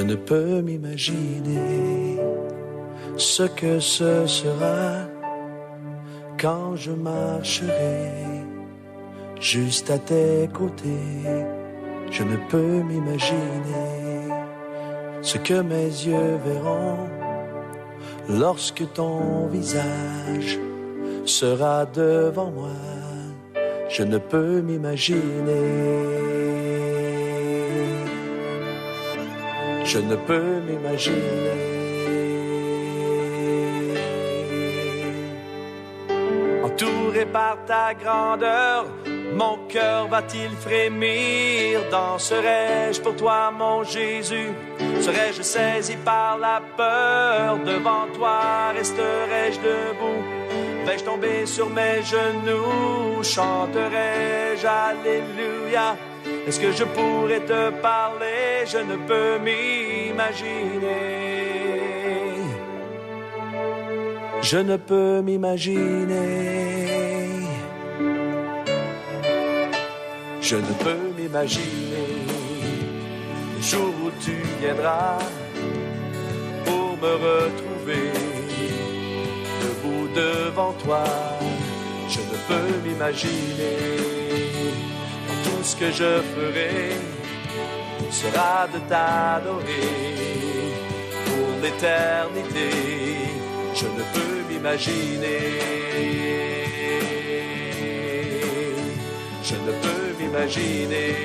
Je ne peux m'imaginer ce que ce sera quand je marcherai juste à tes côtés. Je ne peux m'imaginer ce que mes yeux verront lorsque ton visage sera devant moi. Je ne peux m'imaginer. Je ne peux m'imaginer. Entouré par ta grandeur, mon cœur va-t-il frémir? Danserai-je pour toi, mon Jésus? Serais-je saisi par la peur? Devant toi, resterai-je debout? Vais-je tomber sur mes genoux? Chanterai-je Alléluia? Est-ce que je pourrais te parler? Je ne peux m'imaginer. Je ne peux m'imaginer. Je ne peux m'imaginer le jour où tu viendras pour me retrouver debout devant toi. Je ne peux m'imaginer. Tout ce que je ferai sera de t'adorer pour l'éternité. Je ne peux m'imaginer. Je ne peux m'imaginer.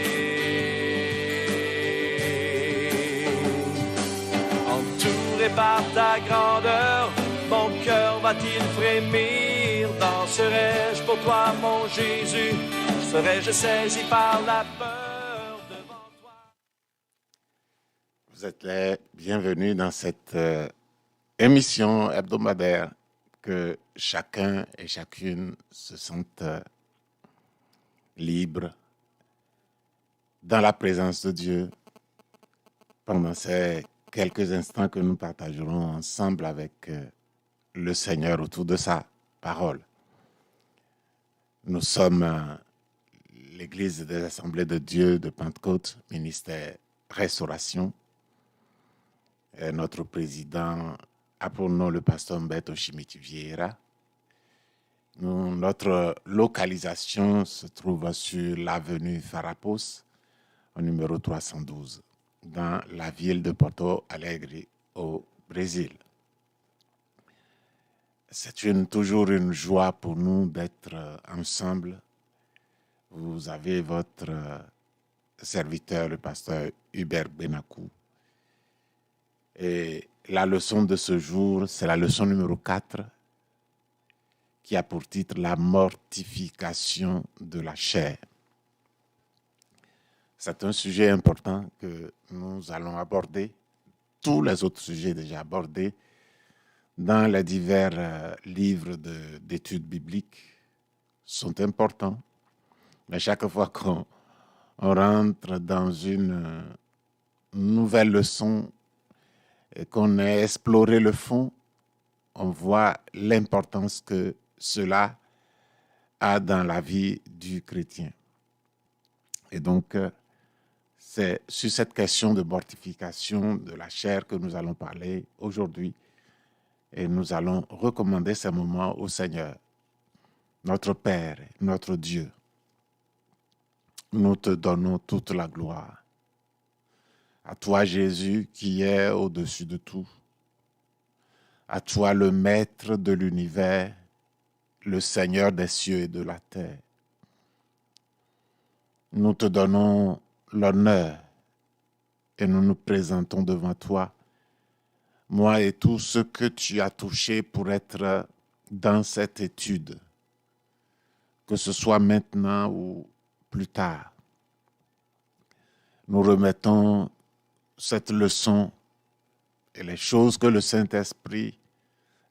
Entouré par ta grandeur, mon cœur va-t-il frémir? Danserai-je pour toi, mon Jésus? Serais-je saisi par la peur devant toi? Vous êtes les bienvenus dans cette émission hebdomadaire, que chacun et chacune se sentent libres dans la présence de Dieu pendant ces quelques instants que nous partagerons ensemble avec le Seigneur autour de sa parole. Nous sommes l'Église des Assemblées de Dieu de Pentecôte, ministère Restauration. Et notre président a pour nom le pasteur Humberto Chimiti Vieira. Notre localisation se trouve sur l'avenue Farrapos, au numéro 312, dans la ville de Porto Alegre, au Brésil. C'est toujours une joie pour nous d'être ensemble. Vous avez votre serviteur, le pasteur Hubert Benakou. Et la leçon de ce jour, c'est la leçon numéro 4, qui a pour titre « La mortification de la chair ». C'est un sujet important que nous allons aborder. Tous les autres sujets déjà abordés dans les divers livres d'études bibliques sont importants. Mais chaque fois qu'on rentre dans une nouvelle leçon et qu'on a exploré le fond, on voit l'importance que cela a dans la vie du chrétien. Et donc, c'est sur cette question de mortification de la chair que nous allons parler aujourd'hui. Et nous allons recommander ces moments au Seigneur, notre Père, notre Dieu. Nous te donnons toute la gloire. À toi, Jésus, qui est au-dessus de tout. À toi, le Maître de l'univers, le Seigneur des cieux et de la terre. Nous te donnons l'honneur et nous nous présentons devant toi, moi et tout ce que tu as touché pour être dans cette étude, que ce soit maintenant ou plus tard. Nous remettons cette leçon et les choses que le Saint-Esprit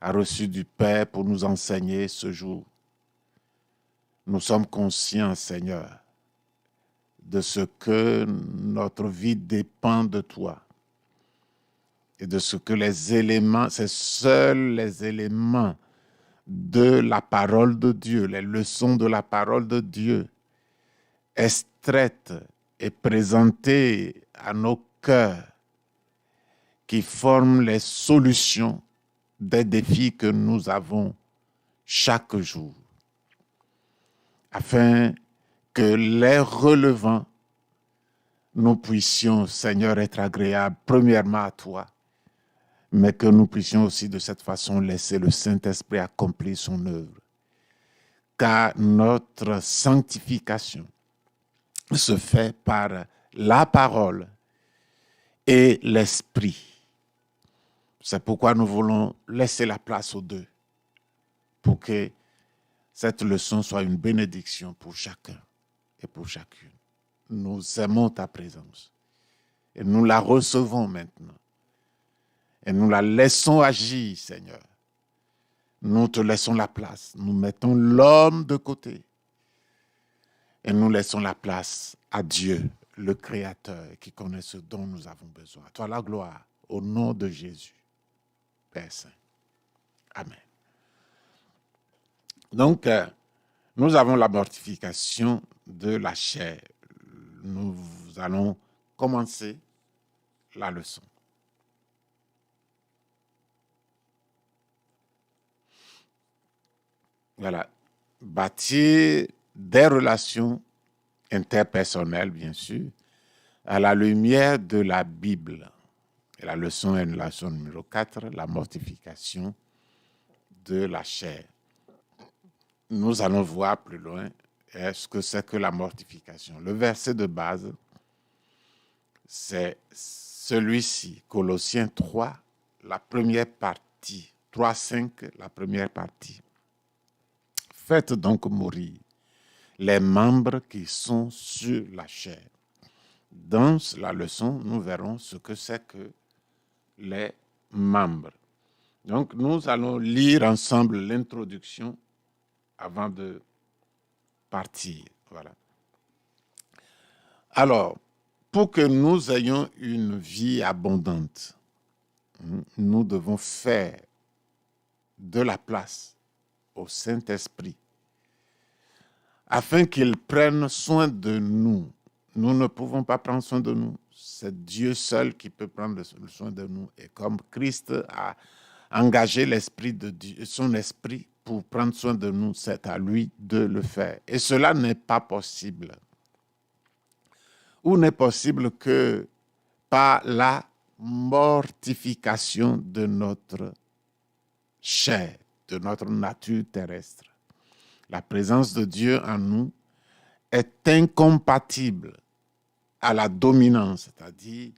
a reçues du Père pour nous enseigner ce jour. Nous sommes conscients, Seigneur, de ce que notre vie dépend de toi et de ce que les éléments, c'est seuls les éléments de la parole de Dieu, les leçons de la parole de Dieu, extraites et présentées à nos cœurs qui forment les solutions des défis que nous avons chaque jour, afin que les relevant, nous puissions, Seigneur, être agréables premièrement à toi, mais que nous puissions aussi de cette façon laisser le Saint-Esprit accomplir son œuvre. Car notre sanctification se fait par la parole et l'esprit. C'est pourquoi nous voulons laisser la place aux deux, pour que cette leçon soit une bénédiction pour chacun et pour chacune. Nous aimons ta présence et nous la recevons maintenant. Et nous la laissons agir, Seigneur. Nous te laissons la place. Nous mettons l'homme de côté et nous laissons la place à Dieu, le Créateur, qui connaît ce dont nous avons besoin. À toi la gloire, au nom de Jésus, Père Saint. Amen. Donc, nous avons la mortification de la chair. Nous allons commencer la leçon. Voilà. Bâtir des relations interpersonnelles, bien sûr, à la lumière de la Bible. Et la leçon est la leçon numéro 4, la mortification de la chair. Nous allons voir plus loin ce que c'est que la mortification. Le verset de base, c'est celui-ci, Colossiens 3, la première partie, 3-5, la première partie. Faites donc mourir les membres qui sont sur la chair. Dans la leçon, nous verrons ce que c'est que les membres. Donc, nous allons lire ensemble l'introduction avant de partir. Voilà. Alors, pour que nous ayons une vie abondante, nous devons faire de la place au Saint-Esprit afin qu'il prenne soin de nous. Nous ne pouvons pas prendre soin de nous. C'est Dieu seul qui peut prendre soin de nous. Et comme Christ a engagé l'Esprit de Dieu, son Esprit pour prendre soin de nous, c'est à lui de le faire. Et cela n'est pas possible. Ou n'est possible que par la mortification de notre chair, de notre nature terrestre. La présence de Dieu en nous est incompatible à la dominance, c'est-à-dire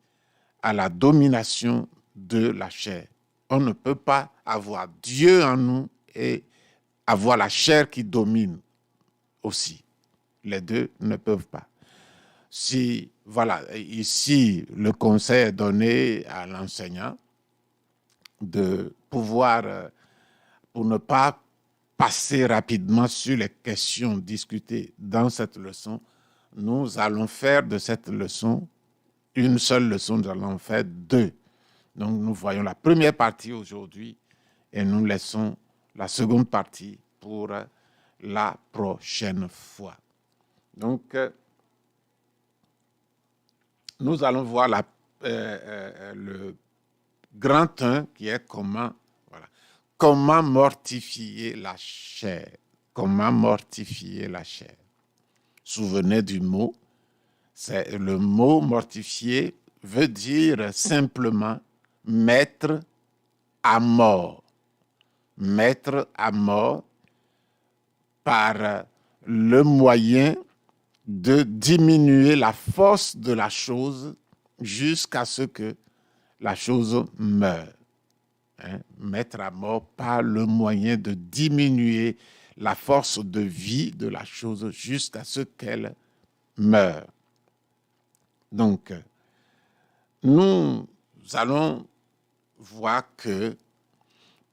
à la domination de la chair. On ne peut pas avoir Dieu en nous et avoir la chair qui domine aussi. Les deux ne peuvent pas. Si, voilà, ici, le conseil est donné à l'enseignant de pouvoir, pour ne pas passer rapidement sur les questions discutées dans cette leçon, nous allons faire de cette leçon une seule leçon, nous allons en faire deux. Donc, nous voyons la première partie aujourd'hui et nous laissons la seconde partie pour la prochaine fois. Donc, nous allons voir le grand 1 qui est comment mortifier la chair. Comment mortifier la chair. Souvenez du mot. Le mot mortifier veut dire simplement mettre à mort. Mettre à mort par le moyen de diminuer la force de la chose jusqu'à ce que la chose meure. Mettre à mort par le moyen de diminuer la force de vie de la chose jusqu'à ce qu'elle meure. Donc, nous allons voir que,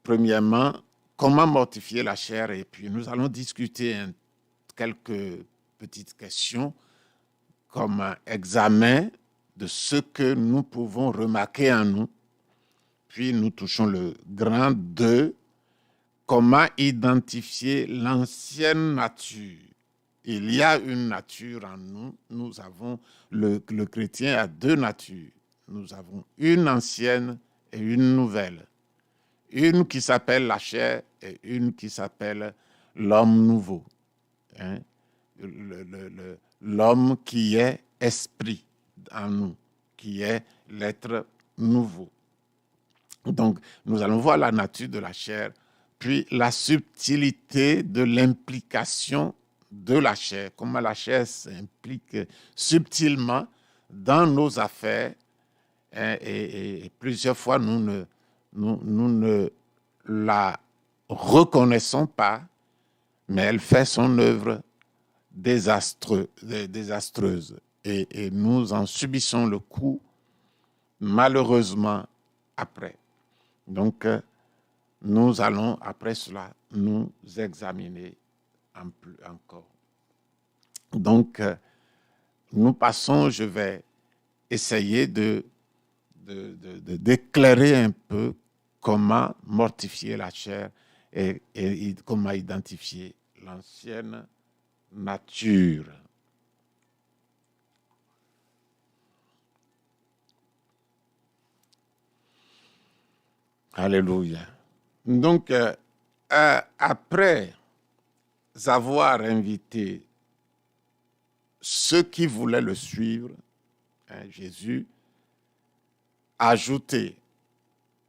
premièrement, comment mortifier la chair, et puis nous allons discuter quelques petites questions comme un examen de ce que nous pouvons remarquer en nous. Puis nous touchons le grand 2, comment identifier l'ancienne nature. Il y a une nature en nous. Nous avons, le chrétien a deux natures. Nous avons une ancienne et une nouvelle. Une qui s'appelle la chair et une qui s'appelle l'homme nouveau. Hein? L'homme qui est esprit en nous, qui est l'être nouveau. Donc, nous allons voir la nature de la chair, puis la subtilité de l'implication de la chair, comment la chair s'implique subtilement dans nos affaires, hein, et plusieurs fois nous ne la reconnaissons pas, mais elle fait son œuvre désastreuse et nous en subissons le coup malheureusement après. Donc, nous allons après cela nous examiner encore. Donc, nous passons, je vais essayer d'éclairer un peu comment mortifier la chair et comment identifier l'ancienne nature. Alléluia. Donc, après avoir invité ceux qui voulaient le suivre, hein, Jésus a ajouté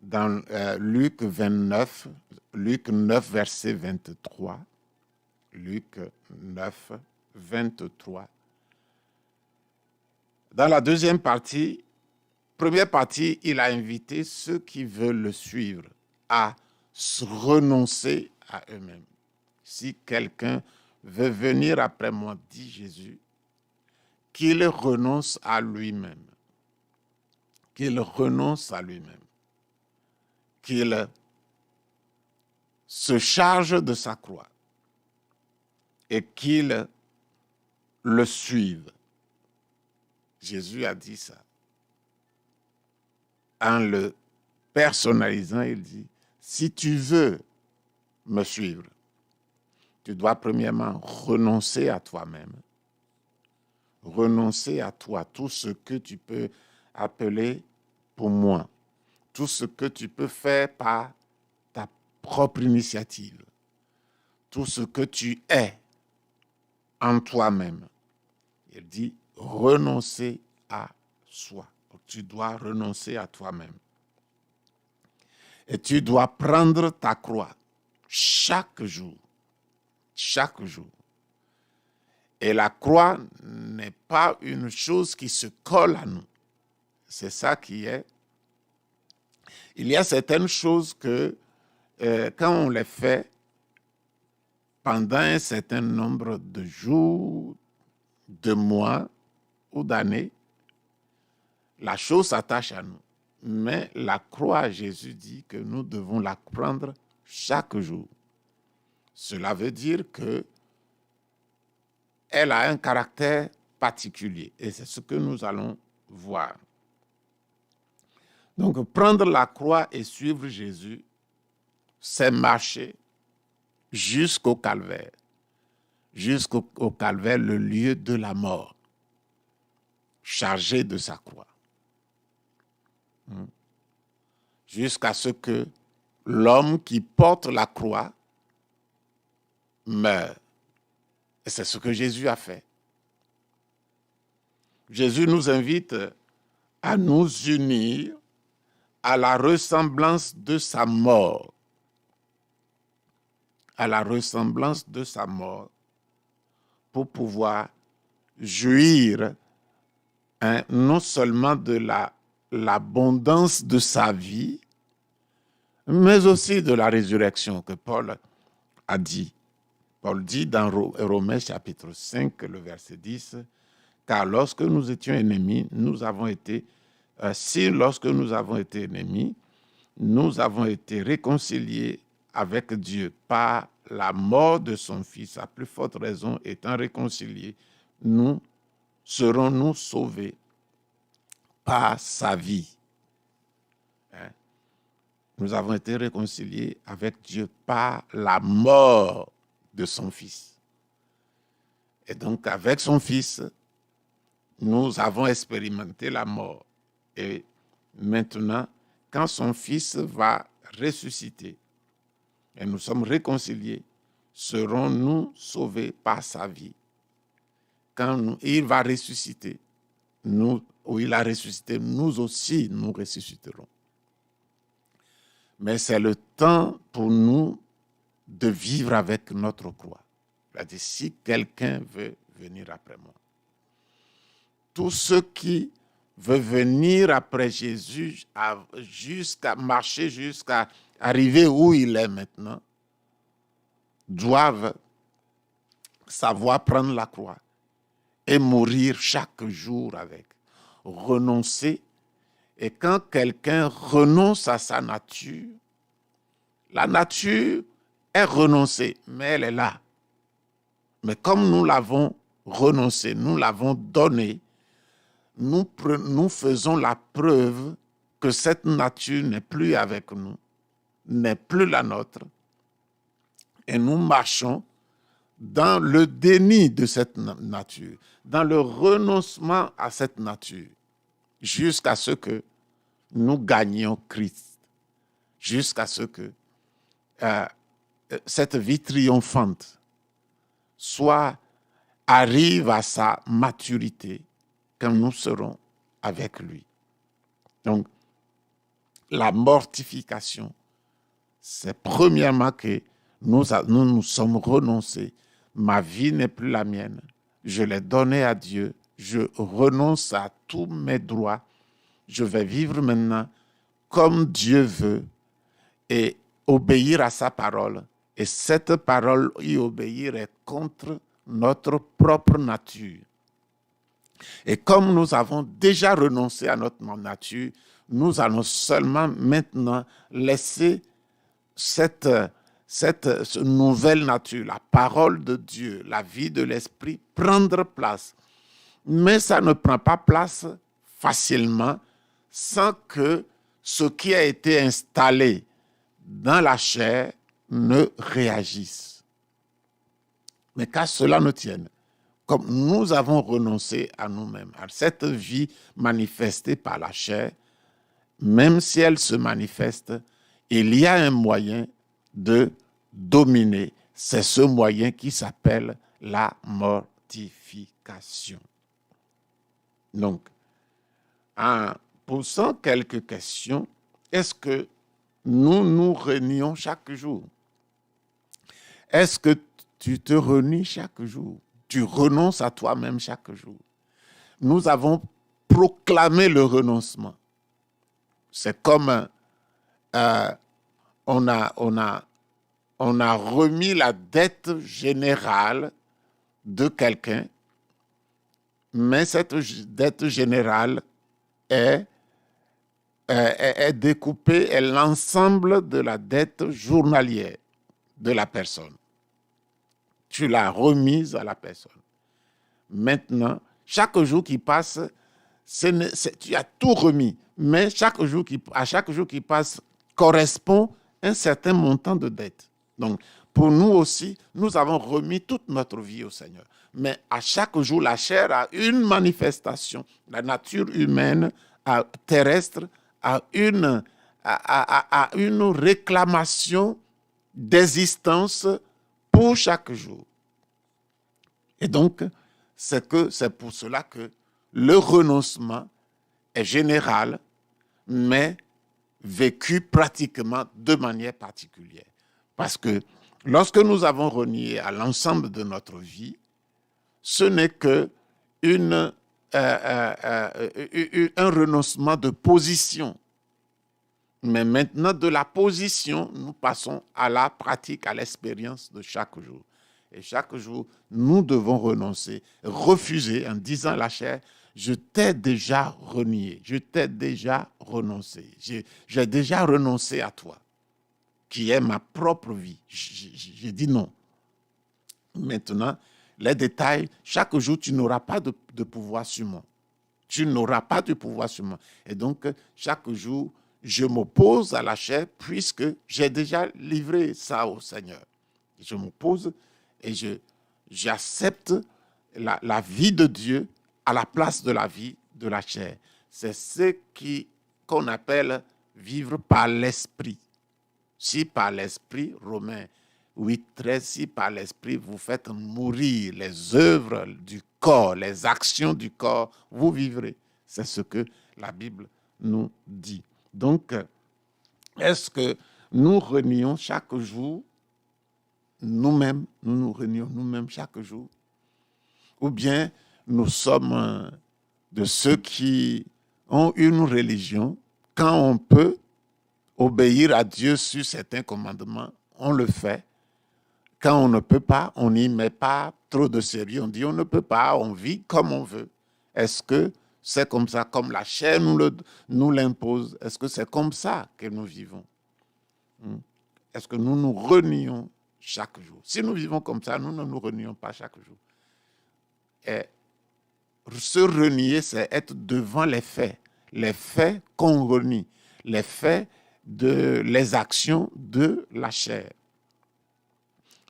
dans Luc 9, verset 23, Luc 9, 23. Dans la deuxième partie, première partie, il a invité ceux qui veulent le suivre à renoncer à eux-mêmes. Si quelqu'un veut venir après moi, dit Jésus, qu'il renonce à lui-même. Qu'il renonce à lui-même. Qu'il se charge de sa croix et qu'il le suive. Jésus a dit ça. En le personnalisant, il dit, si tu veux me suivre, tu dois premièrement renoncer à toi-même, renoncer à toi, tout ce que tu peux appeler pour moi, tout ce que tu peux faire par ta propre initiative, tout ce que tu es en toi-même. Il dit renoncer à soi. Tu dois renoncer à toi-même. Et tu dois prendre ta croix chaque jour. Chaque jour. Et la croix n'est pas une chose qui se colle à nous. C'est ça qui est. Il y a certaines choses que, quand on les fait, pendant un certain nombre de jours, de mois ou d'années, la chose s'attache à nous. Mais la croix, Jésus dit que nous devons la prendre chaque jour. Cela veut dire que elle a un caractère particulier. Et c'est ce que nous allons voir. Donc, prendre la croix et suivre Jésus, c'est marcher jusqu'au calvaire. Jusqu'au calvaire, le lieu de la mort. Chargé de sa croix. Jusqu'à ce que l'homme qui porte la croix meure. Et c'est ce que Jésus a fait. Jésus nous invite à nous unir à la ressemblance de sa mort. À la ressemblance de sa mort pour pouvoir jouir non seulement de l'abondance de sa vie, mais aussi de la résurrection que Paul a dit. Paul dit dans Romains chapitre 5, le verset 10, « Car lorsque nous étions ennemis, lorsque nous avons été ennemis, nous avons été réconciliés avec Dieu par la mort de son Fils, à plus forte raison, étant réconciliés, nous serons-nous sauvés par sa vie. » Nous avons été réconciliés avec Dieu par la mort de son Fils. Et donc, avec son Fils, nous avons expérimenté la mort. Et maintenant, quand son Fils va ressusciter et nous sommes réconciliés, serons-nous sauvés par sa vie. Quand il va ressusciter, il a ressuscité, nous aussi, nous ressusciterons. Mais c'est le temps pour nous de vivre avec notre croix. C'est-à-dire, si quelqu'un veut venir après moi, tous ceux qui veulent venir après Jésus, marcher jusqu'à arriver où il est maintenant, doivent savoir prendre la croix et mourir chaque jour avec, renoncer. Et quand quelqu'un renonce à sa nature, la nature est renoncée, mais elle est là. Mais comme nous l'avons renoncée, nous l'avons donnée, nous faisons la preuve que cette nature n'est plus avec nous, n'est plus la nôtre, et nous marchons dans le déni de cette nature, dans le renoncement à cette nature, jusqu'à ce que nous gagnions Christ, jusqu'à ce que cette vie triomphante arrive à sa maturité quand nous serons avec lui. Donc, la mortification, c'est premièrement que nous sommes renoncés. Ma vie n'est plus la mienne. Je l'ai donnée à Dieu. Je renonce à tous mes droits. Je vais vivre maintenant comme Dieu veut et obéir à sa parole. Et cette parole, y obéir, est contre notre propre nature. Et comme nous avons déjà renoncé à notre nature, nous allons seulement maintenant laisser cette nouvelle nature, la parole de Dieu, la vie de l'esprit, prendre place. Mais ça ne prend pas place facilement sans que ce qui a été installé dans la chair ne réagisse. Mais qu'à cela ne tienne, comme nous avons renoncé à nous-mêmes, à cette vie manifestée par la chair, même si elle se manifeste, il y a un moyen de dominer. C'est ce moyen qui s'appelle la mortification. Donc, en posant quelques questions, est-ce que nous nous renions chaque jour? Est-ce que tu te renies chaque jour? Tu renonces à toi-même chaque jour? Nous avons proclamé le renoncement. C'est comme on a remis la dette générale de quelqu'un, mais cette dette générale est découpée, est l'ensemble de la dette journalière de la personne. Tu l'as remise à la personne. Maintenant, chaque jour qui passe, tu as tout remis, mais à chaque jour qui passe correspond un certain montant de dette. Donc, pour nous aussi, nous avons remis toute notre vie au Seigneur. Mais à chaque jour, la chair a une manifestation. La nature humaine terrestre a une réclamation d'existence pour chaque jour. Et donc, c'est pour cela que le renoncement est général, mais vécu pratiquement de manière particulière. Parce que lorsque nous avons renié à l'ensemble de notre vie, ce n'est que un renoncement de position. Mais maintenant, de la position, nous passons à la pratique, à l'expérience de chaque jour. Et chaque jour, nous devons renoncer, refuser en disant à la chair, je t'ai déjà renié, je t'ai déjà renoncé, j'ai déjà renoncé à toi, qui est ma propre vie. J'ai dit non. Maintenant, les détails, chaque jour, tu n'auras pas de pouvoir sur moi. Tu n'auras pas de pouvoir sur moi. Et donc, chaque jour, je m'oppose à la chair puisque j'ai déjà livré ça au Seigneur. Je m'oppose et j'accepte la vie de Dieu à la place de la vie de la chair. C'est ce qu'on appelle vivre par l'esprit. Si par l'esprit, Romains 8:13, si par l'esprit vous faites mourir les œuvres du corps, les actions du corps, vous vivrez. C'est ce que la Bible nous dit. Donc, est-ce que nous renions chaque jour nous-mêmes, nous renions nous-mêmes chaque jour? Ou bien nous sommes de ceux qui ont une religion, quand on peut obéir à Dieu sur certains commandements, on le fait. Quand on ne peut pas, on n'y met pas trop de sérieux. On dit on ne peut pas, on vit comme on veut. Est-ce que c'est comme ça, comme la chair nous l'impose? Est-ce que c'est comme ça que nous vivons? Est-ce que nous nous renions chaque jour? Si nous vivons comme ça, nous ne nous renions pas chaque jour. Et se renier, c'est être devant les faits qu'on renie, les faits les actions de la chair.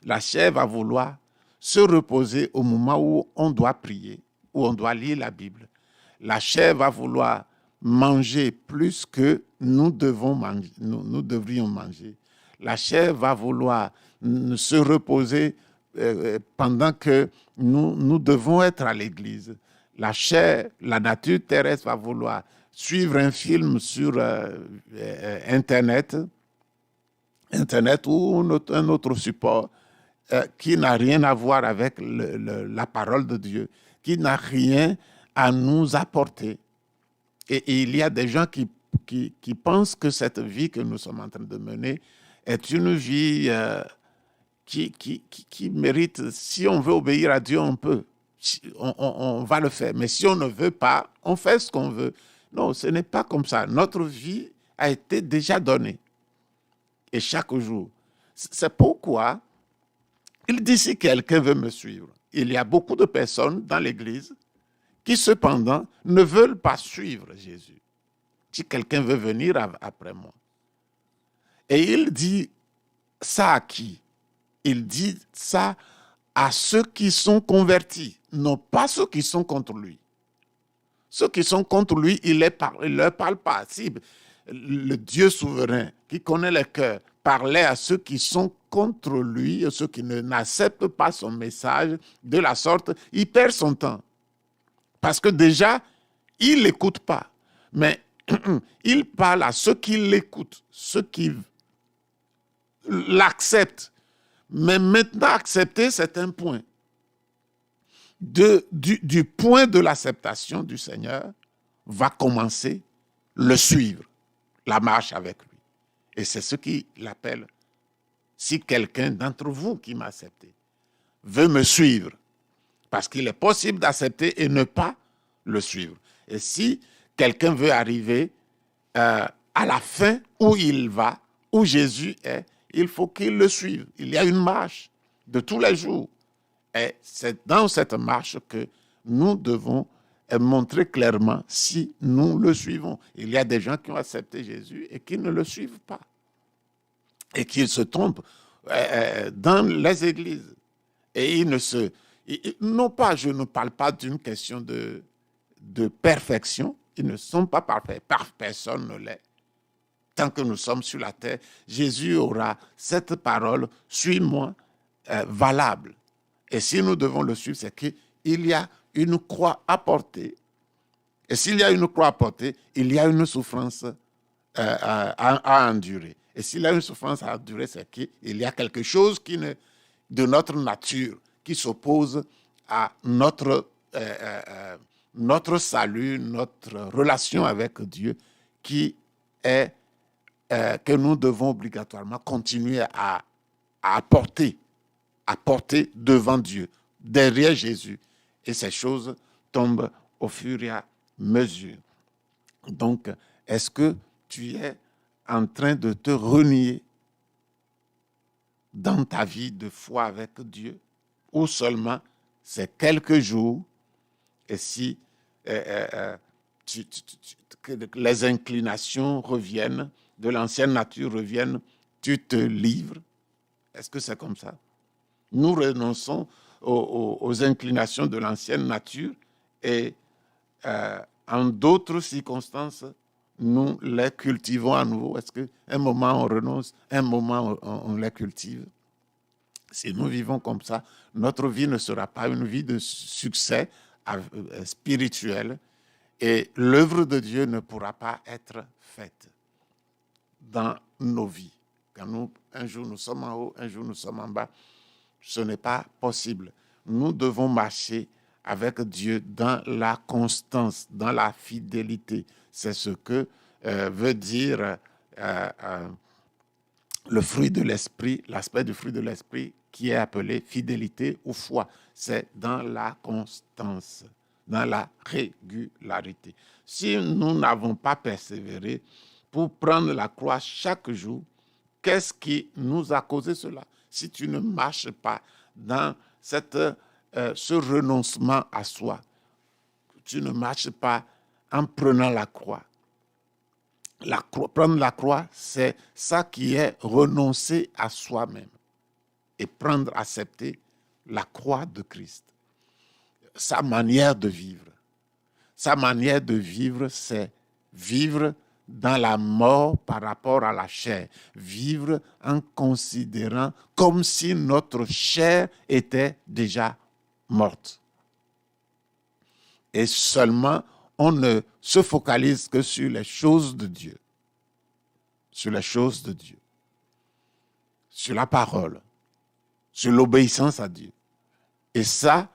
La chair va vouloir se reposer au moment où on doit prier, où on doit lire la Bible. La chair va vouloir manger plus que nous devrions manger. La chair va vouloir se reposer pendant que nous devons être à l'église. La chair, la nature terrestre va vouloir suivre un film sur Internet ou un autre support qui n'a rien à voir avec la parole de Dieu, qui n'a rien à nous apporter. Et il y a des gens qui pensent que cette vie que nous sommes en train de mener est une vie qui mérite, si on veut obéir à Dieu, on peut. On va le faire. Mais si on ne veut pas, on fait ce qu'on veut. Non, ce n'est pas comme ça. Notre vie a été déjà donnée. Et chaque jour. C'est pourquoi il dit si quelqu'un veut me suivre. Il y a beaucoup de personnes dans l'Église qui cependant ne veulent pas suivre Jésus. Si quelqu'un veut venir après moi. Et il dit ça à qui? Il dit ça à ceux qui sont convertis, non pas ceux qui sont contre lui. Ceux qui sont contre lui, il ne leur parle pas. Si le Dieu souverain qui connaît les cœurs parlait à ceux qui sont contre lui, ceux qui n'acceptent pas son message de la sorte, il perd son temps. Parce que déjà, il ne l'écoute pas. Mais il parle à ceux qui l'écoutent, ceux qui l'acceptent. Mais maintenant, accepter, c'est un point. Du point de l'acceptation du Seigneur va commencer le suivre, la marche avec lui. Et c'est ce qu'il appelle, si quelqu'un d'entre vous qui m'a accepté veut me suivre, parce qu'il est possible d'accepter et ne pas le suivre. Et si quelqu'un veut arriver à la fin où il va, où Jésus est, il faut qu'il le suive. Il y a une marche de tous les jours. Et c'est dans cette marche que nous devons montrer clairement si nous le suivons. Il y a des gens qui ont accepté Jésus et qui ne le suivent pas. Et qui se trompent dans les églises. Et non pas, je ne parle pas d'une question de perfection. Ils ne sont pas parfaits. Personne ne l'est. Tant que nous sommes sur la terre, Jésus aura cette parole, suis-moi, valable. Et si nous devons le suivre, c'est qu'il y a une croix à porter. Et s'il y a une croix à porter, il y a une souffrance à endurer. Et s'il y a une souffrance à endurer, c'est qu'il y a quelque chose de notre nature qui s'oppose à notre salut, notre relation avec Dieu, qui est que nous devons obligatoirement continuer à porter devant Dieu, derrière Jésus. Et ces choses tombent au fur et à mesure. Donc, est-ce que tu es en train de te renier dans ta vie de foi avec Dieu, ou seulement c'est quelques jours, et si les inclinations reviennent, de l'ancienne nature reviennent, tu te livres? Est-ce que c'est comme ça? Nous renonçons aux inclinations de l'ancienne nature et en d'autres circonstances, nous les cultivons à nouveau? Est-ce qu'un moment on renonce, un moment on les cultive? Si nous vivons comme ça, notre vie ne sera pas une vie de succès spirituel et l'œuvre de Dieu ne pourra pas être faite dans nos vies. Quand un jour nous sommes en haut, un jour nous sommes en bas, ce n'est pas possible. Nous devons marcher avec Dieu dans la constance, dans la fidélité. C'est ce que veut dire le fruit de l'esprit, l'aspect du fruit de l'esprit qui est appelé fidélité ou foi. C'est dans la constance, dans la régularité. Si nous n'avons pas persévéré pour prendre la croix chaque jour, qu'est-ce qui nous a causé cela? Si tu ne marches pas dans ce renoncement à soi, tu ne marches pas en prenant la croix. Prendre la croix, c'est ça qui est renoncer à soi-même et accepter la croix de Christ. Sa manière de vivre. Sa manière de vivre, c'est vivre dans la mort par rapport à la chair. Vivre en considérant comme si notre chair était déjà morte. Et seulement, on ne se focalise que sur les choses de Dieu. Sur les choses de Dieu. Sur la parole. Sur l'obéissance à Dieu. Et ça,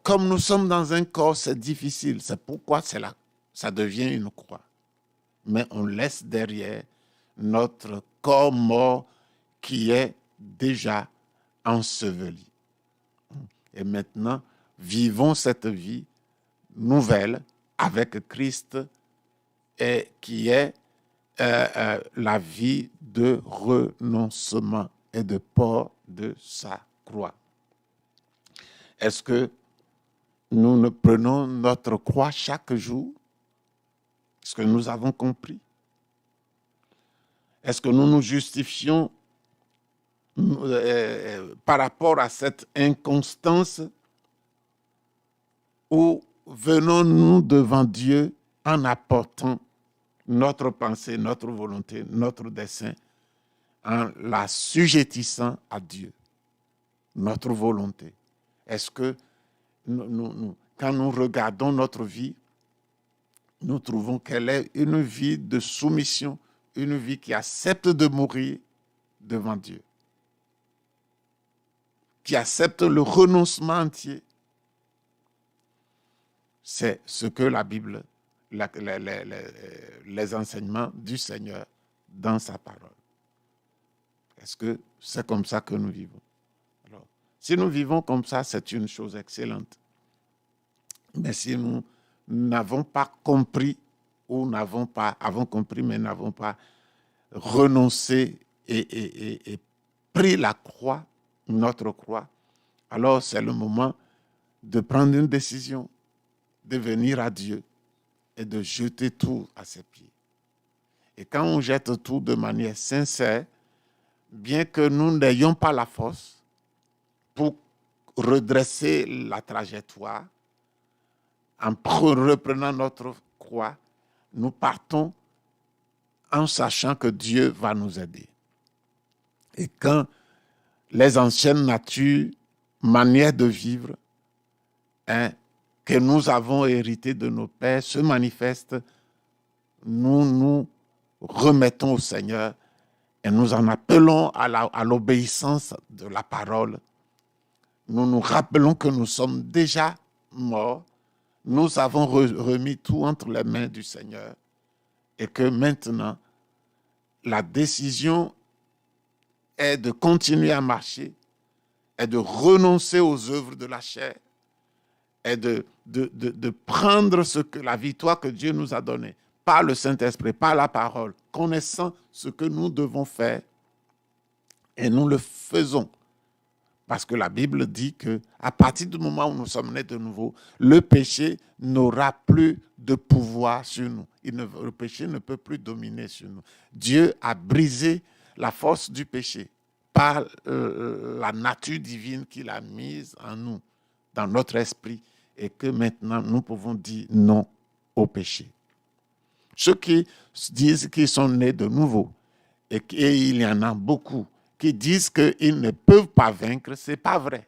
comme nous sommes dans un corps, c'est difficile. C'est pourquoi ça devient une croix. Mais on laisse derrière notre corps mort qui est déjà enseveli. Et maintenant, vivons cette vie nouvelle avec Christ et qui est la vie de renoncement et de port de sa croix. Est-ce que nous ne prenons notre croix chaque jour? Est-ce que nous avons compris? Est-ce que nous nous justifions par rapport à cette inconstance ou venons-nous devant Dieu en apportant notre pensée, notre volonté, notre dessein, en la sujettissant à Dieu, notre volonté? Est-ce que quand nous regardons notre vie, nous trouvons qu'elle est une vie de soumission, une vie qui accepte de mourir devant Dieu, qui accepte le renoncement entier? C'est ce que la Bible, les enseignements du Seigneur dans sa parole. Est-ce que c'est comme ça que nous vivons? Alors, si nous vivons comme ça, c'est une chose excellente. Mais si nous n'avons pas compris ou avons compris mais n'avons pas renoncé et pris la croix, notre croix, alors c'est le moment de prendre une décision, de venir à Dieu et de jeter tout à ses pieds. Et quand on jette tout de manière sincère, bien que nous n'ayons pas la force pour redresser la trajectoire, en reprenant notre croix, nous partons en sachant que Dieu va nous aider. Et quand les anciennes natures, manières de vivre, que nous avons héritées de nos pères se manifestent, nous nous remettons au Seigneur et nous en appelons à l'obéissance de la parole. Nous nous rappelons que nous sommes déjà morts. Nous avons remis tout entre les mains du Seigneur et que maintenant, la décision est de continuer à marcher, est de renoncer aux œuvres de la chair, est de prendre la victoire que Dieu nous a donnée par le Saint-Esprit, par la parole, connaissant ce que nous devons faire et nous le faisons. Parce que la Bible dit qu'à partir du moment où nous sommes nés de nouveau, le péché n'aura plus de pouvoir sur nous. Le péché ne peut plus dominer sur nous. Dieu a brisé la force du péché par la nature divine qu'il a mise en nous, dans notre esprit, et que maintenant nous pouvons dire non au péché. Ceux qui disent qu'ils sont nés de nouveau, et il y en a beaucoup qui disent qu'ils ne peuvent pas vaincre, ce n'est pas vrai.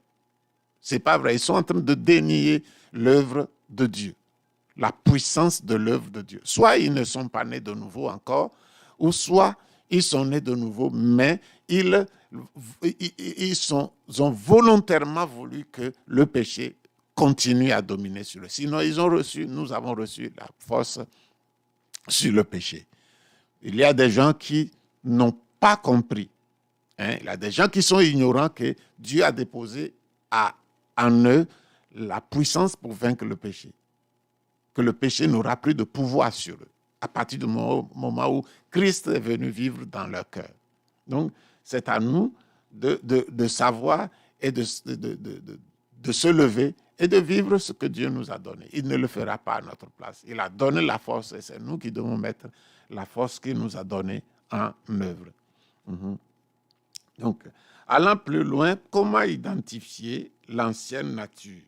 Ce n'est pas vrai. Ils sont en train de dénier l'œuvre de Dieu, la puissance de l'œuvre de Dieu. Soit ils ne sont pas nés de nouveau encore, ou soit ils sont nés de nouveau, mais ils ont volontairement voulu que le péché continue à dominer sur eux. Sinon, nous avons reçu la force sur le péché. Il y a des gens qui n'ont pas compris. Il y a des gens qui sont ignorants que Dieu a déposé en eux la puissance pour vaincre le péché. Que le péché n'aura plus de pouvoir sur eux à partir du moment où Christ est venu vivre dans leur cœur. Donc, c'est à nous de savoir et de se lever et de vivre ce que Dieu nous a donné. Il ne le fera pas à notre place. Il a donné la force et c'est nous qui devons mettre la force qu'il nous a donnée en œuvre. Donc, allant plus loin, comment identifier l'ancienne nature?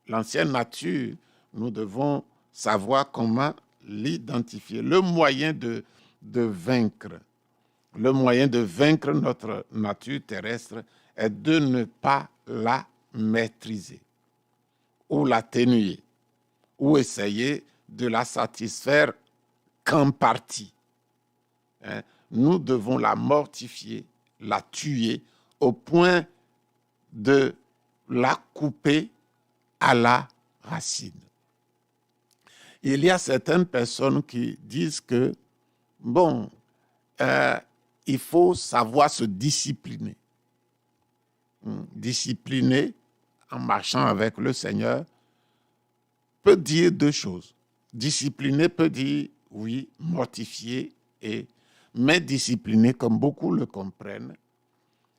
L'ancienne nature, nous devons savoir comment l'identifier. Le moyen de vaincre notre nature terrestre est de ne pas la maîtriser ou l'atténuer ou essayer de la satisfaire qu'en partie. Nous devons la mortifier, la tuer au point de la couper à la racine. Il y a certaines personnes qui disent que, il faut savoir se discipliner. Discipliner en marchant avec le Seigneur peut dire deux choses. Discipliner peut dire, oui, mortifier, mais discipliner, comme beaucoup le comprennent,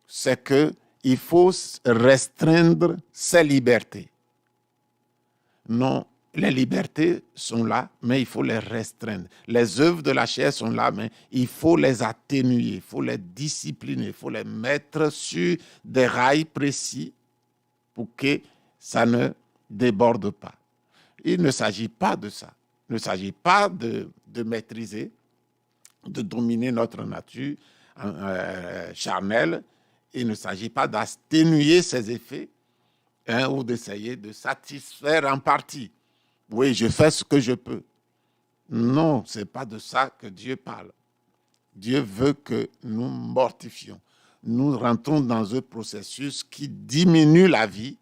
c'est qu'il faut restreindre ses libertés. Non, les libertés sont là, mais il faut les restreindre. Les œuvres de la chair sont là, mais il faut les atténuer, il faut les discipliner, il faut les mettre sur des rails précis pour que ça ne déborde pas. Il ne s'agit pas de ça. Il ne s'agit pas de maîtriser, de dominer notre nature charnelle. Il ne s'agit pas d'atténuer ses effets ou d'essayer de satisfaire en partie. Oui, je fais ce que je peux. Non, ce n'est pas de ça que Dieu parle. Dieu veut que nous mortifions. Nous rentrons dans un processus qui diminue la vie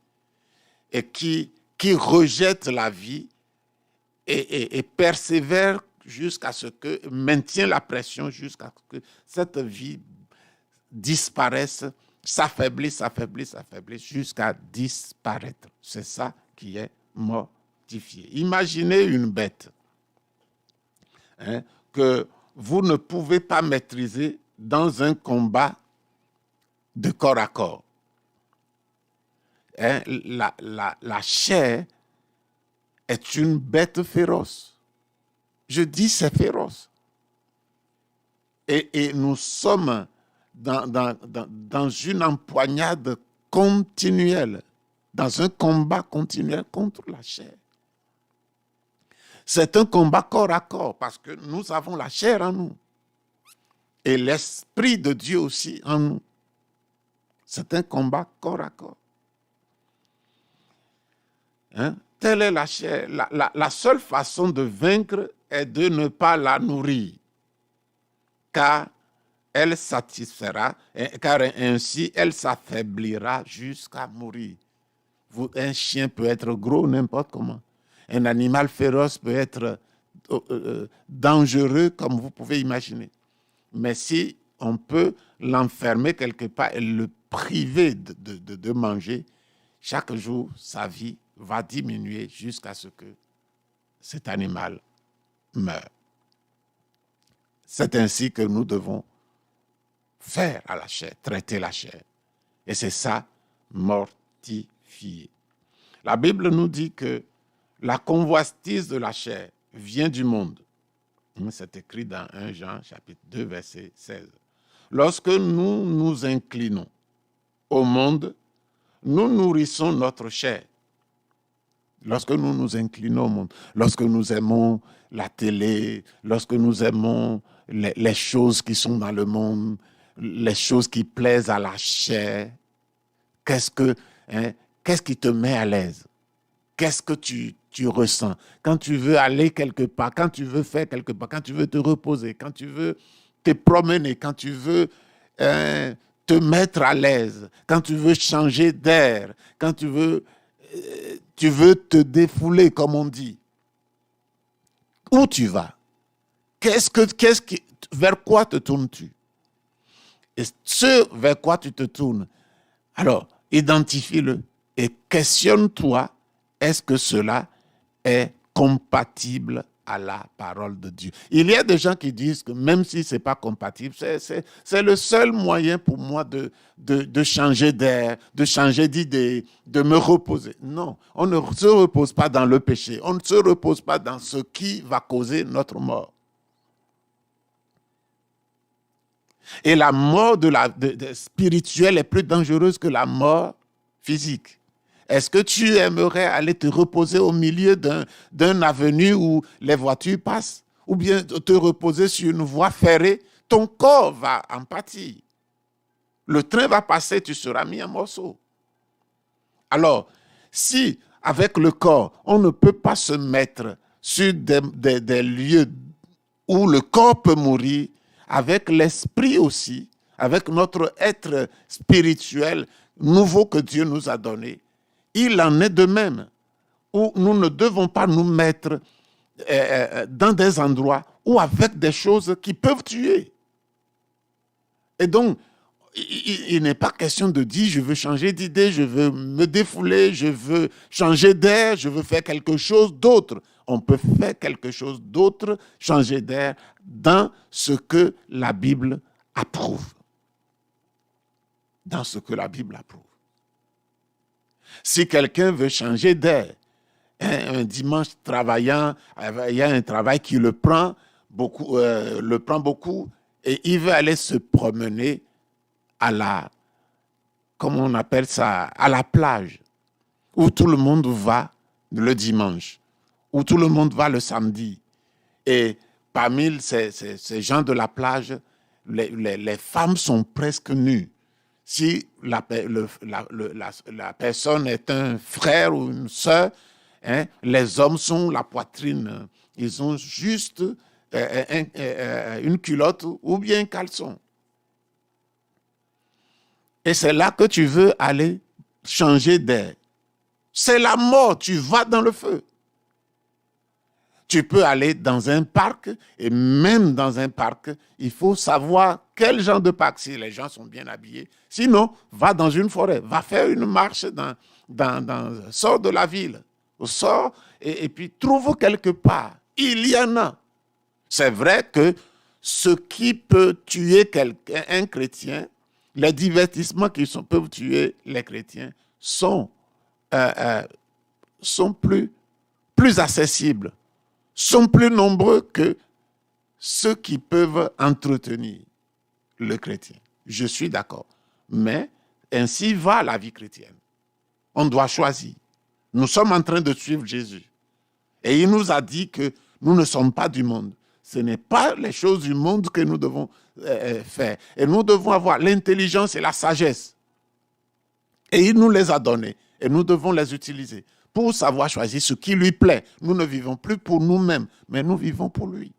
et qui rejette la vie et persévère jusqu'à ce que, maintient la pression jusqu'à ce que cette vie disparaisse, s'affaiblisse jusqu'à disparaître. C'est ça qui est mortifié. Imaginez une bête que vous ne pouvez pas maîtriser dans un combat de corps à corps. La chair est une bête féroce. Je dis c'est féroce. Et nous sommes dans une empoignade continuelle, dans un combat continuel contre la chair. C'est un combat corps à corps parce que nous avons la chair en nous et l'Esprit de Dieu aussi en nous. C'est un combat corps à corps. Telle est la chair. La seule façon de vaincre est de ne pas la nourrir, car elle satisfera, car ainsi elle s'affaiblira jusqu'à mourir. Un chien peut être gros n'importe comment. Un animal féroce peut être dangereux comme vous pouvez imaginer. Mais si on peut l'enfermer quelque part et le priver de manger, chaque jour, sa vie va diminuer jusqu'à ce que cet animal meure. C'est ainsi que nous devons faire à la chair, traiter la chair. Et c'est ça, mortifier. La Bible nous dit que la convoitise de la chair vient du monde. C'est écrit dans 1 Jean, chapitre 2, verset 16. Lorsque nous nous inclinons au monde, nous nourrissons notre chair. lorsque nous nous inclinons au monde, lorsque nous aimons la télé, lorsque nous aimons les choses qui sont dans le monde, les choses qui plaisent à la chair, qu'est-ce qui te met à l'aise? Qu'est-ce que tu ressens? Quand tu veux aller quelque part, quand tu veux faire quelque part, quand tu veux te reposer, quand tu veux te promener, quand tu veux te mettre à l'aise, quand tu veux changer d'air, quand tu veux te défouler, comme on dit. Où tu vas? Vers quoi te tournes-tu? Et ce vers quoi tu te tournes, alors identifie-le et questionne-toi, est-ce que cela est compatible à la parole de Dieu? Il y a des gens qui disent que même si ce n'est pas compatible, c'est le seul moyen pour moi de changer d'air, de changer d'idée, de me reposer. Non, on ne se repose pas dans le péché, on ne se repose pas dans ce qui va causer notre mort. Et la mort spirituelle est plus dangereuse que la mort physique. Est-ce que tu aimerais aller te reposer au milieu d'un avenue où les voitures passent? Ou bien te reposer sur une voie ferrée? Ton corps va en pâtir. Le train va passer, tu seras mis en morceaux. Alors, si avec le corps, on ne peut pas se mettre sur des lieux où le corps peut mourir, avec l'esprit aussi, avec notre être spirituel nouveau que Dieu nous a donné, il en est de même, où nous ne devons pas nous mettre dans des endroits ou avec des choses qui peuvent tuer. Et donc, il n'est pas question de dire je veux changer d'idée, je veux me défouler, je veux changer d'air, je veux faire quelque chose d'autre. On peut faire quelque chose d'autre, changer d'air, dans ce que la Bible approuve. Dans ce que la Bible approuve. Si quelqu'un veut changer d'air, un dimanche travaillant, il y a un travail qui le prend beaucoup, et il veut aller se promener comment on appelle ça, à la plage, où tout le monde va le dimanche, où tout le monde va le samedi. Et parmi ces gens de la plage, les femmes sont presque nues. Si la personne est un frère ou une sœur, les hommes sont la poitrine. Ils ont juste une culotte ou bien un caleçon. Et c'est là que tu veux aller changer d'air. C'est la mort, tu vas dans le feu. Tu peux aller dans un parc, et même dans un parc, il faut savoir quel genre de parc, si les gens sont bien habillés. Sinon, va dans une forêt, va faire une marche, sors de la ville, sors et puis trouve quelque part. Il y en a. C'est vrai que ce qui peut tuer un chrétien, les divertissements qui peuvent tuer les chrétiens sont plus accessibles, sont plus nombreux que ceux qui peuvent entretenir le chrétien. Je suis d'accord. Mais ainsi va la vie chrétienne. On doit choisir. Nous sommes en train de suivre Jésus. Et il nous a dit que nous ne sommes pas du monde. Ce n'est pas les choses du monde que nous devons faire. Et nous devons avoir l'intelligence et la sagesse. Et il nous les a données. Et nous devons les utiliser pour savoir choisir ce qui lui plaît. Nous ne vivons plus pour nous-mêmes, mais nous vivons pour lui.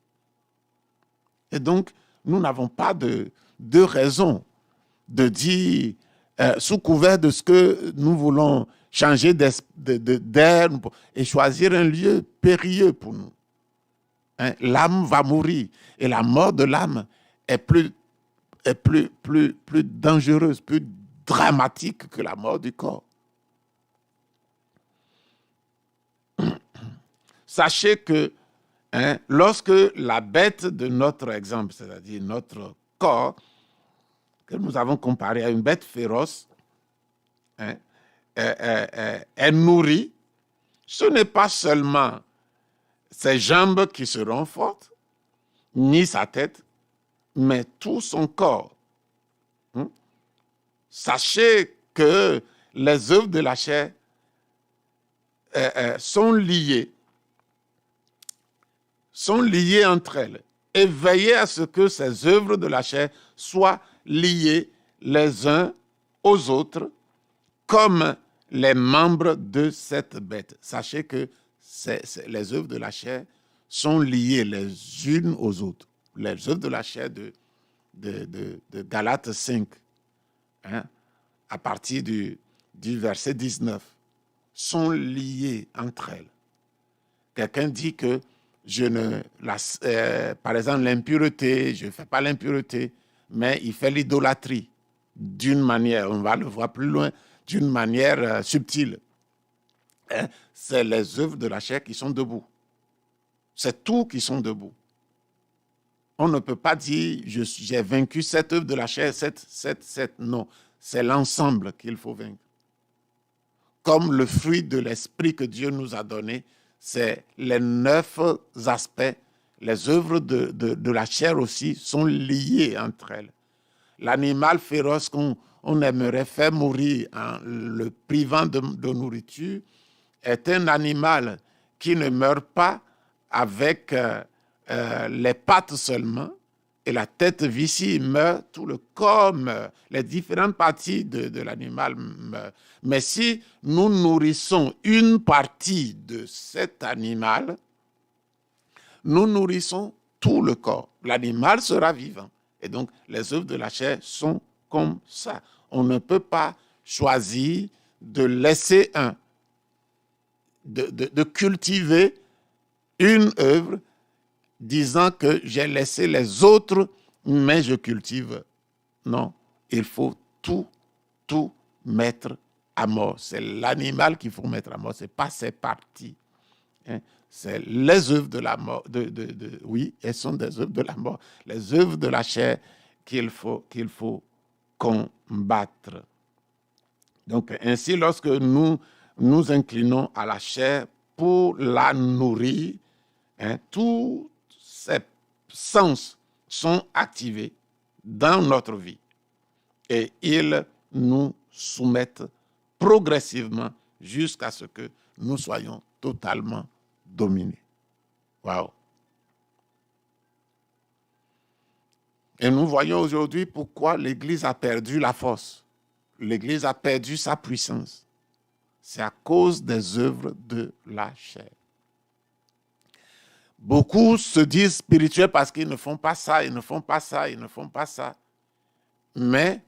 Et donc, nous n'avons pas de raison de dire, sous couvert de ce que nous voulons changer d'air et choisir un lieu périlleux pour nous. L'âme va mourir. Et la mort de l'âme est plus dangereuse, plus dramatique que la mort du corps. Sachez que lorsque la bête de notre exemple, c'est-à-dire notre corps, que nous avons comparé à une bête féroce, est nourrie, ce n'est pas seulement ses jambes qui seront fortes, ni sa tête, mais tout son corps. Sachez que les œuvres de la chair sont liées entre elles. Et veillez à ce que ces œuvres de la chair soient liées les uns aux autres comme les membres de cette bête. Sachez que les œuvres de la chair sont liées les unes aux autres. Les œuvres de la chair de Galates 5, hein, à partir du verset 19, sont liées entre elles. Quelqu'un dit que par exemple, l'impureté, je ne fais pas l'impureté, mais il fait l'idolâtrie d'une manière, on va le voir plus loin, d'une manière subtile. Hein? C'est les œuvres de la chair qui sont debout. C'est tout qui sont debout. On ne peut pas dire, j'ai vaincu cette œuvre de la chair, non. C'est l'ensemble qu'il faut vaincre. Comme le fruit de l'esprit que Dieu nous a donné, c'est les 9 aspects. Les œuvres de la chair aussi sont liées entre elles. L'animal féroce qu'on aimerait faire mourir en le privant de nourriture est un animal qui ne meurt pas avec les pattes seulement et la tête vissée, il meurt, tout le corps meurt, les différentes parties de l'animal meurent. Mais si nous nourrissons une partie de cet animal, nous nourrissons tout le corps. L'animal sera vivant. Et donc, les œuvres de la chair sont comme ça. On ne peut pas choisir de laisser de cultiver une œuvre disant que j'ai laissé les autres, mais je cultive. Non, il faut tout mettre à mort. C'est l'animal qu'il faut mettre à mort, ce n'est pas ses parties. Hein? C'est les œuvres de la mort. Oui, elles sont des œuvres de la mort. Les œuvres de la chair qu'il faut combattre. Donc, ainsi, lorsque nous nous inclinons à la chair pour la nourrir, hein, tous ces sens sont activés dans notre vie et ils nous soumettent progressivement jusqu'à ce que nous soyons totalement dominés. Waouh! Et nous voyons aujourd'hui pourquoi l'Église a perdu la force. L'Église a perdu sa puissance. C'est à cause des œuvres de la chair. Beaucoup se disent spirituels parce qu'ils ne font pas ça, ils ne font pas ça, ils ne font pas ça. Mais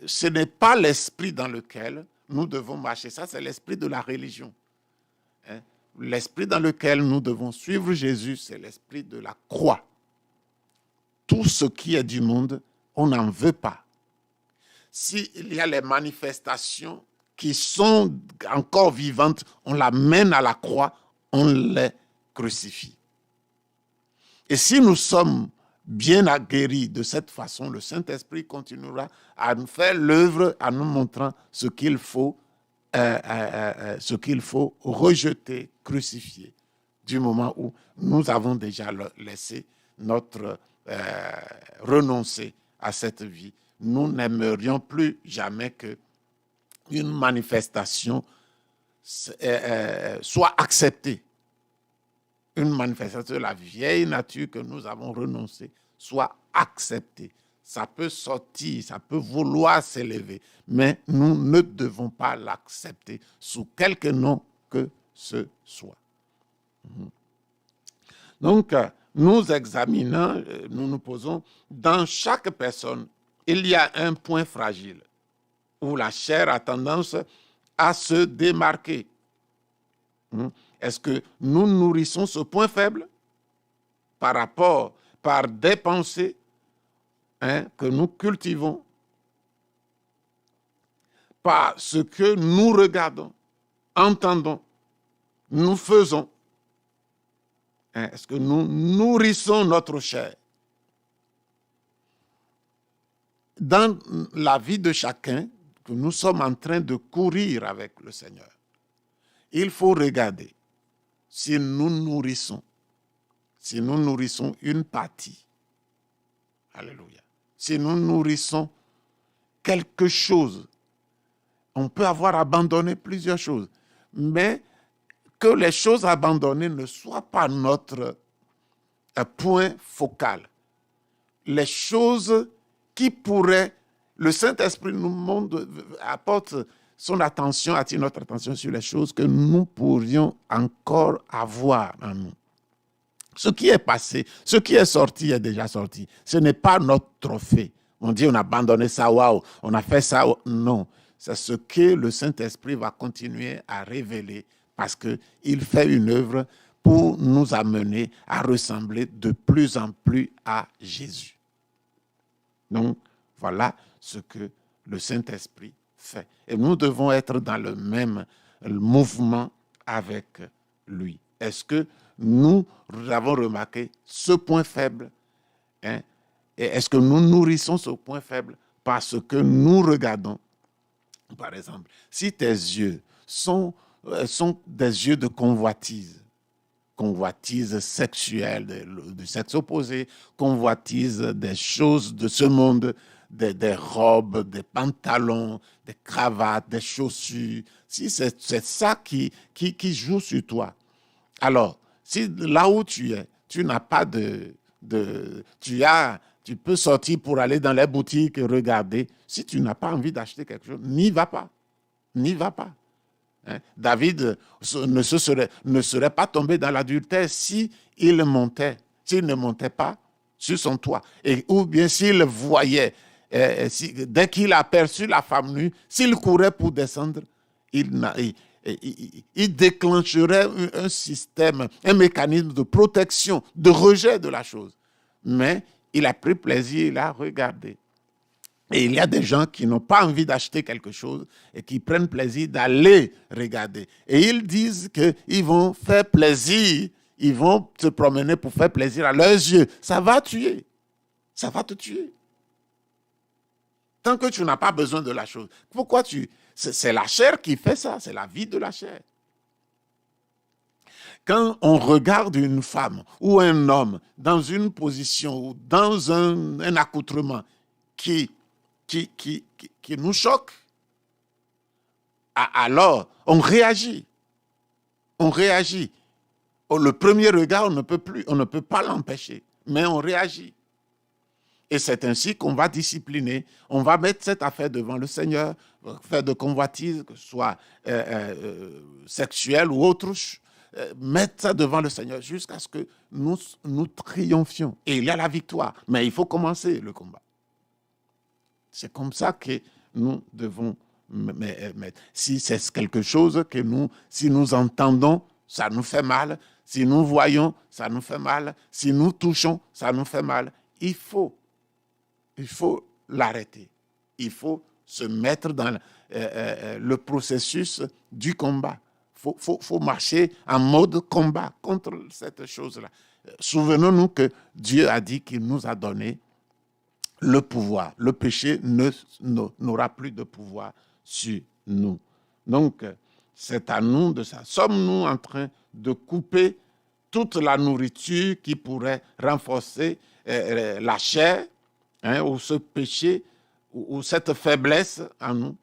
ce n'est pas l'esprit dans lequel nous devons marcher. Ça, c'est l'esprit de la religion. Hein? L'esprit dans lequel nous devons suivre Jésus, c'est l'esprit de la croix. Tout ce qui est du monde, on n'en veut pas. S'il y a les manifestations qui sont encore vivantes, on la mène à la croix, on les crucifie. Et si nous sommes bien aguerris de cette façon, le Saint-Esprit continuera à nous faire l'œuvre en nous montrant ce qu'il faut rejeter, crucifier, du moment où nous avons déjà laissé notre renoncer à cette vie. Nous n'aimerions plus jamais que une manifestation soit acceptée. Une manifestation de la vieille nature que nous avons renoncée soit acceptée. Ça peut sortir, ça peut vouloir s'élever, mais nous ne devons pas l'accepter sous quelque nom que ce soit. Donc, nous examinons, nous nous posons, dans chaque personne, il y a un point fragile où la chair a tendance à se démarquer. Est-ce que nous nourrissons ce point faible par des pensées que nous cultivons, par ce que nous regardons, entendons, nous faisons? Est-ce que nous nourrissons notre chair? Dans la vie de chacun, que nous sommes en train de courir avec le Seigneur, il faut regarder si nous nourrissons une partie. Alléluia. Si nous nourrissons quelque chose, on peut avoir abandonné plusieurs choses, mais que les choses abandonnées ne soient pas notre point focal. Les choses qui pourraient, le Saint-Esprit apporte son attention, attire notre attention sur les choses que nous pourrions encore avoir en nous. Ce qui est passé, ce qui est sorti est déjà sorti. Ce n'est pas notre trophée. On dit on a abandonné ça, waouh, on a fait ça. Non, c'est ce que le Saint-Esprit va continuer à révéler parce qu'il fait une œuvre pour nous amener à ressembler de plus en plus à Jésus. Donc, voilà ce que le Saint-Esprit fait. Et nous devons être dans le même mouvement avec lui. Est-ce que nous avons remarqué ce point faible, hein? Et est-ce que nous nourrissons ce point faible parce que nous regardons, par exemple, si tes yeux sont des yeux de convoitise sexuelle, du sexe opposé, convoitise des choses de ce monde, des robes, des pantalons, des cravates, des chaussures, si c'est ça qui joue sur toi, alors, si là où tu es, tu n'as pas tu peux sortir pour aller dans les boutiques et regarder. Si tu n'as pas envie d'acheter quelque chose, n'y va pas. N'y va pas. Hein? David ne serait pas tombé dans l'adultère s'il ne montait pas sur son toit. Ou bien s'il voyait, dès qu'il a aperçu la femme nue, s'il courait pour descendre, il déclencherait un système, un mécanisme de protection, de rejet de la chose. Mais il a pris plaisir, il a regardé. Et il y a des gens qui n'ont pas envie d'acheter quelque chose et qui prennent plaisir d'aller regarder. Et ils disent qu'ils vont faire plaisir, ils vont se promener pour faire plaisir à leurs yeux. Ça va tuer. Ça va te tuer. Tant que tu n'as pas besoin de la chose. Pourquoi c'est la chair qui fait ça, c'est la vie de la chair. Quand on regarde une femme ou un homme dans une position ou dans un accoutrement qui nous choque, alors on réagit. On réagit. Le premier regard, on ne peut pas l'empêcher, mais on réagit. Et c'est ainsi qu'on va discipliner. On va mettre cette affaire devant le Seigneur, affaire de convoitise, que ce soit sexuelle ou autre, mettre ça devant le Seigneur jusqu'à ce que nous triomphions. Et il y a la victoire, mais il faut commencer le combat. C'est comme ça que nous devons mettre. Si c'est quelque chose si nous entendons, ça nous fait mal. Si nous voyons, ça nous fait mal. Si nous touchons, ça nous fait mal. Il faut l'arrêter. Il faut se mettre dans le processus du combat. Faut marcher en mode combat contre cette chose-là. Souvenons-nous que Dieu a dit qu'il nous a donné le pouvoir. Le péché n'aura plus de pouvoir sur nous. Donc, c'est à nous de ça. Sommes-nous en train de couper toute la nourriture qui pourrait renforcer la chair, ou ce péché, ou cette faiblesse en nous,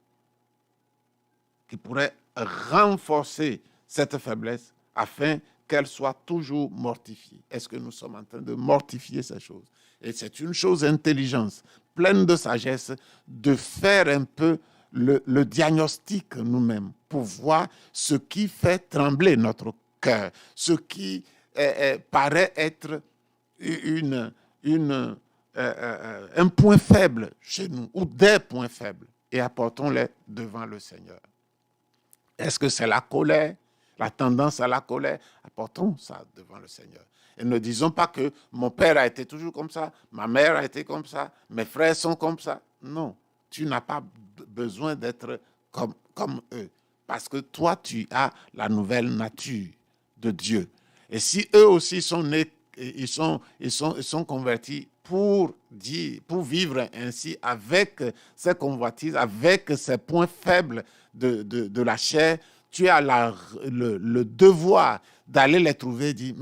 qui pourrait renforcer cette faiblesse afin qu'elle soit toujours mortifiée? Est-ce que nous sommes en train de mortifier ces choses? Et c'est une chose intelligente, pleine de sagesse, de faire un peu le diagnostic nous-mêmes pour voir ce qui fait trembler notre cœur, ce qui paraît être un point faible chez nous, ou des points faibles, et apportons-les devant le Seigneur. Est-ce que c'est la colère, la tendance à la colère? Apportons ça devant le Seigneur. Et ne disons pas que mon père a été toujours comme ça, ma mère a été comme ça, mes frères sont comme ça. Non, tu n'as pas besoin d'être comme eux. Parce que toi, tu as la nouvelle nature de Dieu. Et si eux aussi sont nés, ils sont convertis pour vivre ainsi avec ces convoitises, avec ces points faibles de la chair, tu as le devoir d'aller les trouver et dire,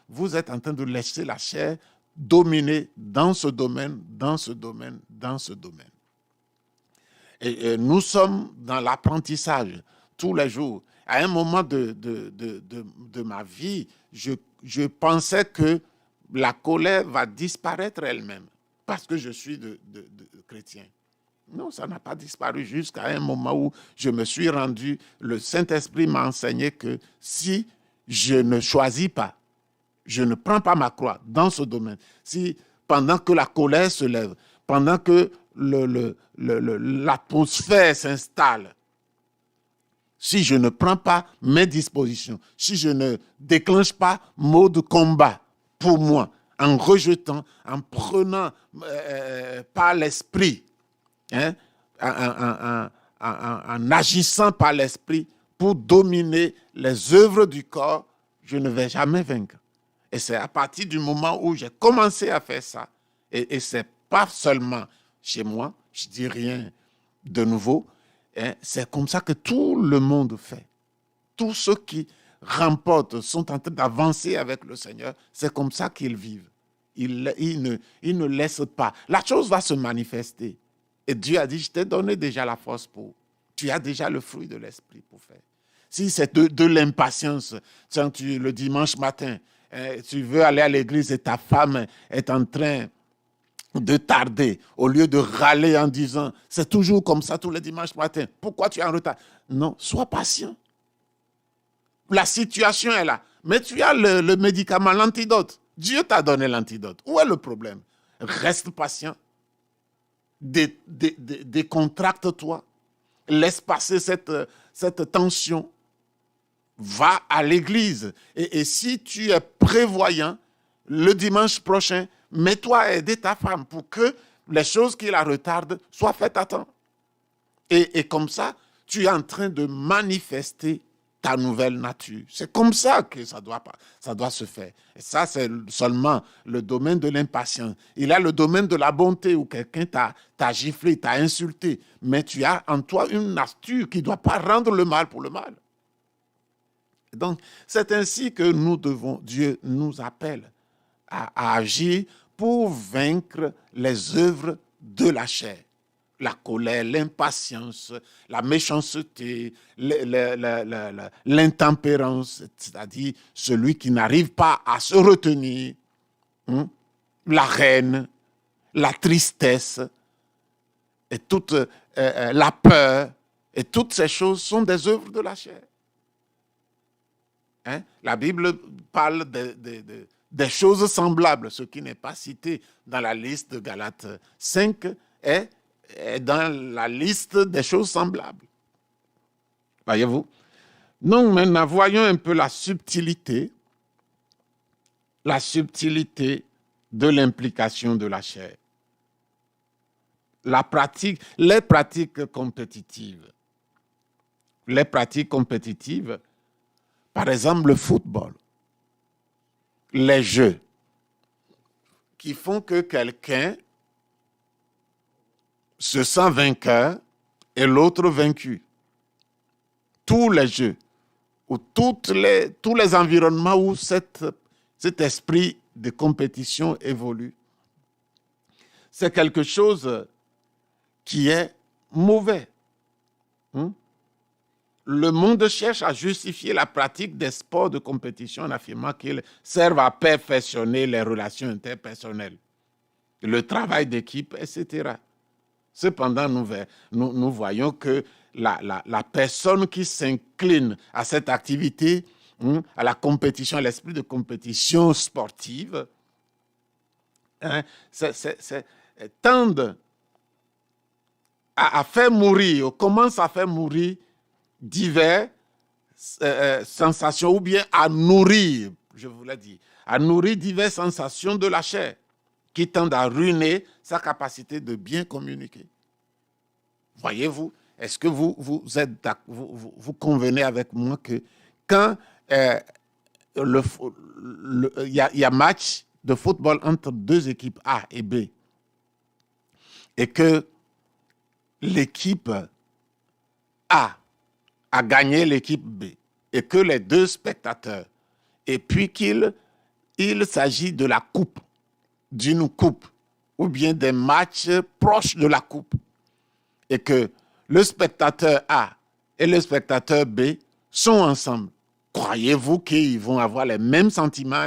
vous êtes en train de laisser la chair dominer dans ce domaine, dans ce domaine, dans ce domaine. Et nous sommes dans l'apprentissage tous les jours. À un moment de ma vie, je pensais que la colère va disparaître elle-même parce que je suis de chrétien. Non, ça n'a pas disparu jusqu'à un moment où je me suis rendu, le Saint-Esprit m'a enseigné que si je ne choisis pas, je ne prends pas ma croix dans ce domaine, si pendant que la colère se lève, pendant que l'atmosphère s'installe, si je ne prends pas mes dispositions, si je ne déclenche pas mode combat pour moi, en rejetant, en prenant par l'esprit, hein, en agissant par l'esprit pour dominer les œuvres du corps, je ne vais jamais vaincre. Et c'est à partir du moment où j'ai commencé à faire ça, et ce n'est pas seulement chez moi, je ne dis rien de nouveau, hein, c'est comme ça que tout le monde fait. Tous ceux qui remportent, sont en train d'avancer avec le Seigneur, c'est comme ça qu'ils vivent. Ils ne laissent pas. La chose va se manifester. Et Dieu a dit, je t'ai donné déjà la force pour. Tu as déjà le fruit de l'esprit pour faire. Si c'est de l'impatience, le dimanche matin, tu veux aller à l'église et ta femme est en train de tarder, au lieu de râler en disant, c'est toujours comme ça tous les dimanches matins, pourquoi tu es en retard? Non, sois patient. La situation est là, mais tu as le médicament, l'antidote. Dieu t'a donné l'antidote. Où est le problème? Reste patient. Décontracte-toi. Laisse passer cette tension. Va à l'église. Et si tu es prévoyant, le dimanche prochain, mets-toi à aider ta femme pour que les choses qui la retardent soient faites à temps. Et comme ça, tu es en train de manifester ta nouvelle nature. C'est comme ça que ça doit se faire. Et ça, c'est seulement le domaine de l'impatience. Il y a le domaine de la bonté où quelqu'un t'a giflé, t'a insulté, mais tu as en toi une nature qui ne doit pas rendre le mal pour le mal. Donc, c'est ainsi que Dieu nous appelle à agir pour vaincre les œuvres de la chair. La colère, l'impatience, la méchanceté, l'intempérance, c'est-à-dire celui qui n'arrive pas à se retenir, la haine, la tristesse, et toute la peur, et toutes ces choses sont des œuvres de la chair. Hein? La Bible parle des choses semblables. Ce qui n'est pas cité dans la liste de Galates 5 est dans la liste des choses semblables. Voyez-vous? Donc maintenant, voyons un peu la subtilité de l'implication de la chair. Les pratiques compétitives. Par exemple, le football, les jeux qui font que quelqu'un se sent vainqueur et l'autre vaincu. Tous les jeux, ou tous les environnements où cet esprit de compétition évolue, c'est quelque chose qui est mauvais. Le monde cherche à justifier la pratique des sports de compétition en affirmant qu'ils servent à perfectionner les relations interpersonnelles, le travail d'équipe, etc. Cependant, nous voyons que la personne qui s'incline à cette activité, à la compétition, à l'esprit de compétition sportive, tendent à faire mourir, ou commence à faire mourir diverses sensations, ou bien à nourrir, je vous l'ai dit, à nourrir diverses sensations de la chair qui tendent à ruiner sa capacité de bien communiquer. Voyez-vous, est-ce que vous convenez avec moi que quand il y a match de football entre deux équipes A et B et que l'équipe A a gagné l'équipe B et que les deux spectateurs, et puis qu'il s'agit de la coupe, d'une coupe, ou bien des matchs proches de la coupe, et que le spectateur A et le spectateur B sont ensemble, croyez-vous qu'ils vont avoir les mêmes sentiments,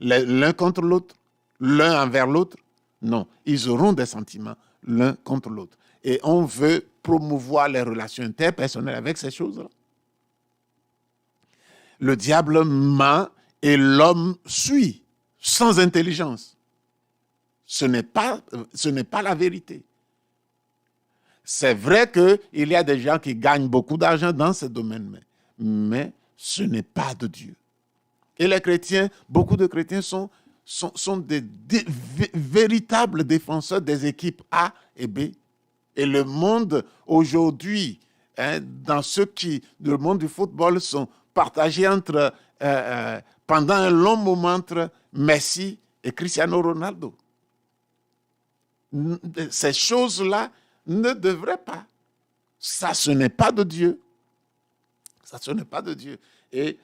l'un contre l'autre, l'un envers l'autre? Non, ils auront des sentiments l'un contre l'autre. Et on veut promouvoir les relations interpersonnelles avec ces choses-là. Le diable ment et l'homme suit sans intelligence. Ce n'est pas la vérité. C'est vrai qu'il y a des gens qui gagnent beaucoup d'argent dans ce domaine, mais ce n'est pas de Dieu. Et les chrétiens, beaucoup de chrétiens sont des véritables défenseurs des équipes A et B. Et le monde aujourd'hui, dans le monde du football, sont partagés pendant un long moment entre Messi et Cristiano Ronaldo. Ces choses-là ne devraient pas. Ça, ce n'est pas de Dieu. Ça, ce n'est pas de Dieu. Et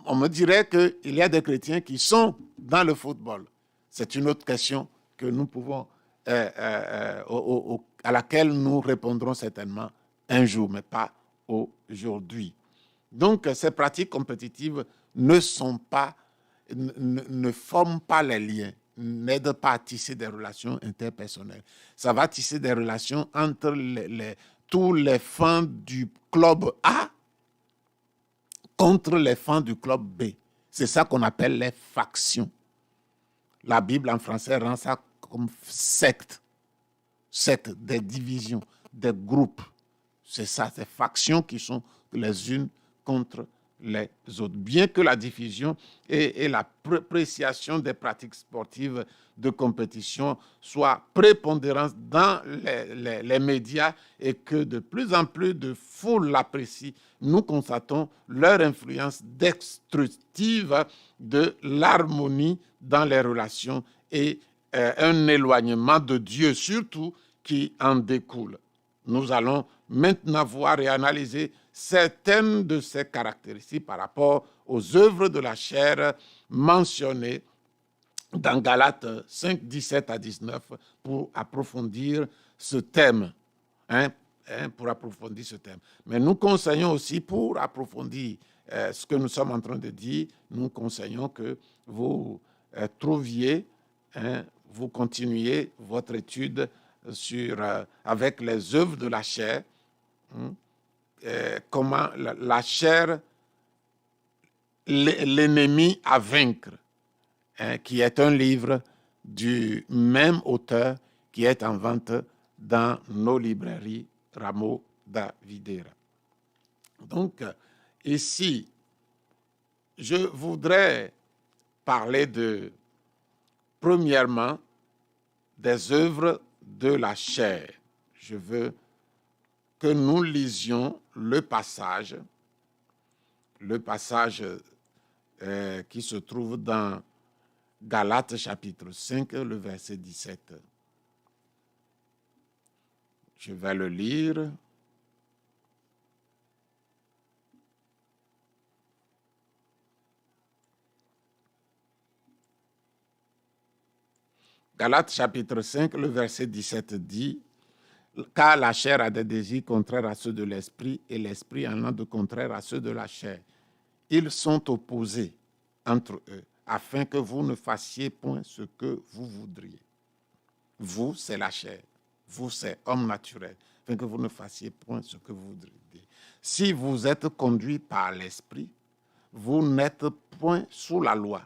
on me dirait qu'il y a des chrétiens qui sont dans le football. C'est une autre question que nous pouvons, à laquelle nous répondrons certainement un jour, mais pas aujourd'hui. Donc, ces pratiques compétitives ne forment pas les liens, n'aident pas à tisser des relations interpersonnelles. Ça va tisser des relations entre tous les fans du club A contre les fans du club B. C'est ça qu'on appelle les factions. La Bible en français rend ça comme secte, des divisions, des groupes. C'est ça, ces factions qui sont les unes contre les autres. Bien que la diffusion et l'appréciation des pratiques sportives de compétition soient prépondérantes dans les médias et que de plus en plus de foules l'apprécient, nous constatons leur influence destructive de l'harmonie dans les relations et un éloignement de Dieu surtout qui en découle. Nous allons maintenant voir et analyser certaines de ces caractéristiques par rapport aux œuvres de la chair mentionnées dans Galates 5, 17 à 19 pour approfondir ce thème. Pour approfondir ce thème. Mais nous conseillons aussi, pour approfondir ce que nous sommes en train de dire, nous conseillons que vous vous continuiez votre étude avec les œuvres de la chair, comment la chair, l'ennemi à vaincre, qui est un livre du même auteur qui est en vente dans nos librairies Rameau da Videira. Donc, ici, je voudrais parler premièrement, des œuvres de la chair. Je veux que nous lisions le passage qui se trouve dans Galates chapitre 5, le verset 17. Je vais le lire. Galates chapitre 5, le verset 17 dit « Car la chair a des désirs contraires à ceux de l'esprit, et l'esprit en a de contraires à ceux de la chair. Ils sont opposés entre eux, afin que vous ne fassiez point ce que vous voudriez. » Vous, c'est la chair. Vous, c'est homme naturel, afin que vous ne fassiez point ce que vous voudriez. Si vous êtes conduit par l'esprit, vous n'êtes point sous la loi.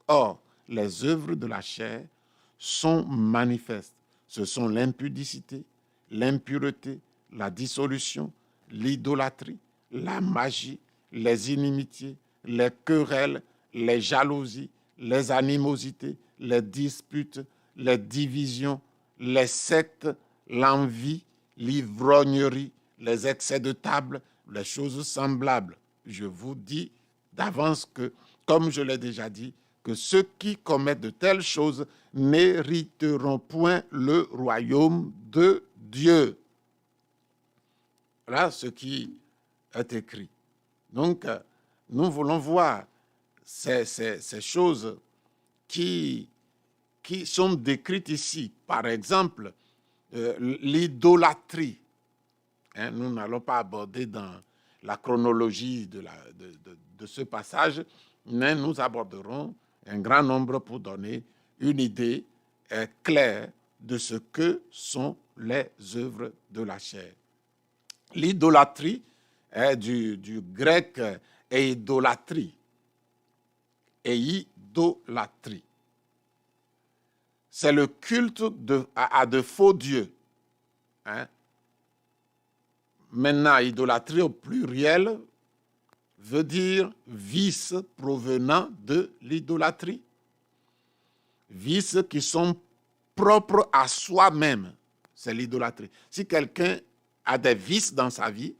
Or, les œuvres de la chair sont manifestes. Ce sont l'impudicité, l'impureté, la dissolution, l'idolâtrie, la magie, les inimitiés, les querelles, les jalousies, les animosités, les disputes, les divisions, les sectes, l'envie, l'ivrognerie, les excès de table, les choses semblables. Je vous dis d'avance que, comme je l'ai déjà dit, que ceux qui commettent de telles choses n'hériteront point le royaume de Dieu. Voilà ce qui est écrit. Donc, nous voulons voir ces choses qui sont décrites ici. Par exemple, l'idolâtrie. Nous n'allons pas aborder dans la chronologie de ce passage, mais nous aborderons un grand nombre pour donner une idée claire de ce que sont les œuvres de la chair. L'idolâtrie est du grec eidolâtrie. Eidolâtrie. C'est le culte à de faux dieux. Hein? Maintenant, idolâtrie au pluriel veut dire vices provenant de l'idolâtrie. Vices qui sont propres à soi-même. C'est l'idolâtrie. Si quelqu'un a des vices dans sa vie,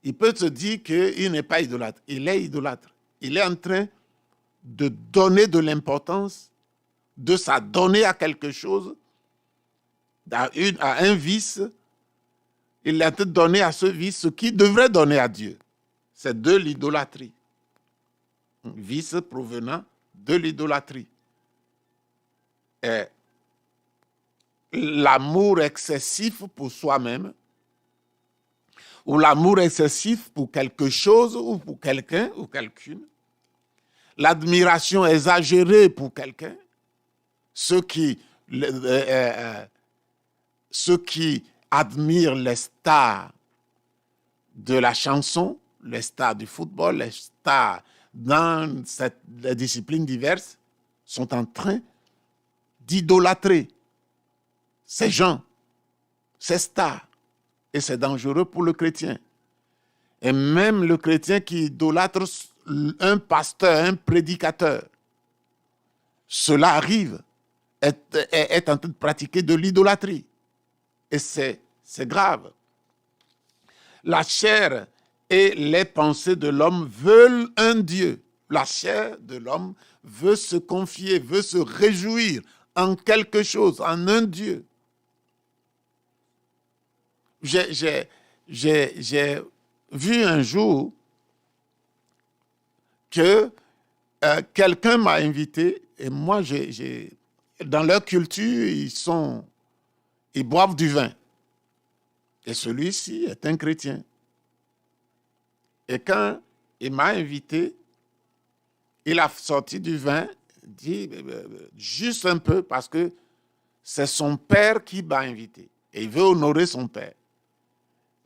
il peut se dire qu'il n'est pas idolâtre. Il est idolâtre. Il est en train de donner de l'importance, de s'adonner à quelque chose, à un vice. Il est en train de donner à ce vice ce qu'il devrait donner à Dieu. C'est de l'idolâtrie. Un vice provenant de l'idolâtrie. Et l'amour excessif pour soi-même, ou l'amour excessif pour quelque chose ou pour quelqu'un ou quelqu'une, l'admiration exagérée pour quelqu'un, ceux qui admirent les stars de la chanson, les stars du football, les stars dans les disciplines diverses, sont en train d'idolâtrer ces gens, ces stars. Et c'est dangereux pour le chrétien. Et même le chrétien qui idolâtre un pasteur, un prédicateur, cela arrive, est en train de pratiquer de l'idolâtrie. Et c'est grave. La chair et les pensées de l'homme veulent un Dieu. La chair de l'homme veut se confier, veut se réjouir en quelque chose, en un Dieu. J'ai vu un jour que quelqu'un m'a invité, et moi, dans leur culture, ils boivent du vin. Et celui-ci est un chrétien. Et quand il m'a invité, il a sorti du vin, dit juste un peu, parce que c'est son père qui m'a invité. Et il veut honorer son père.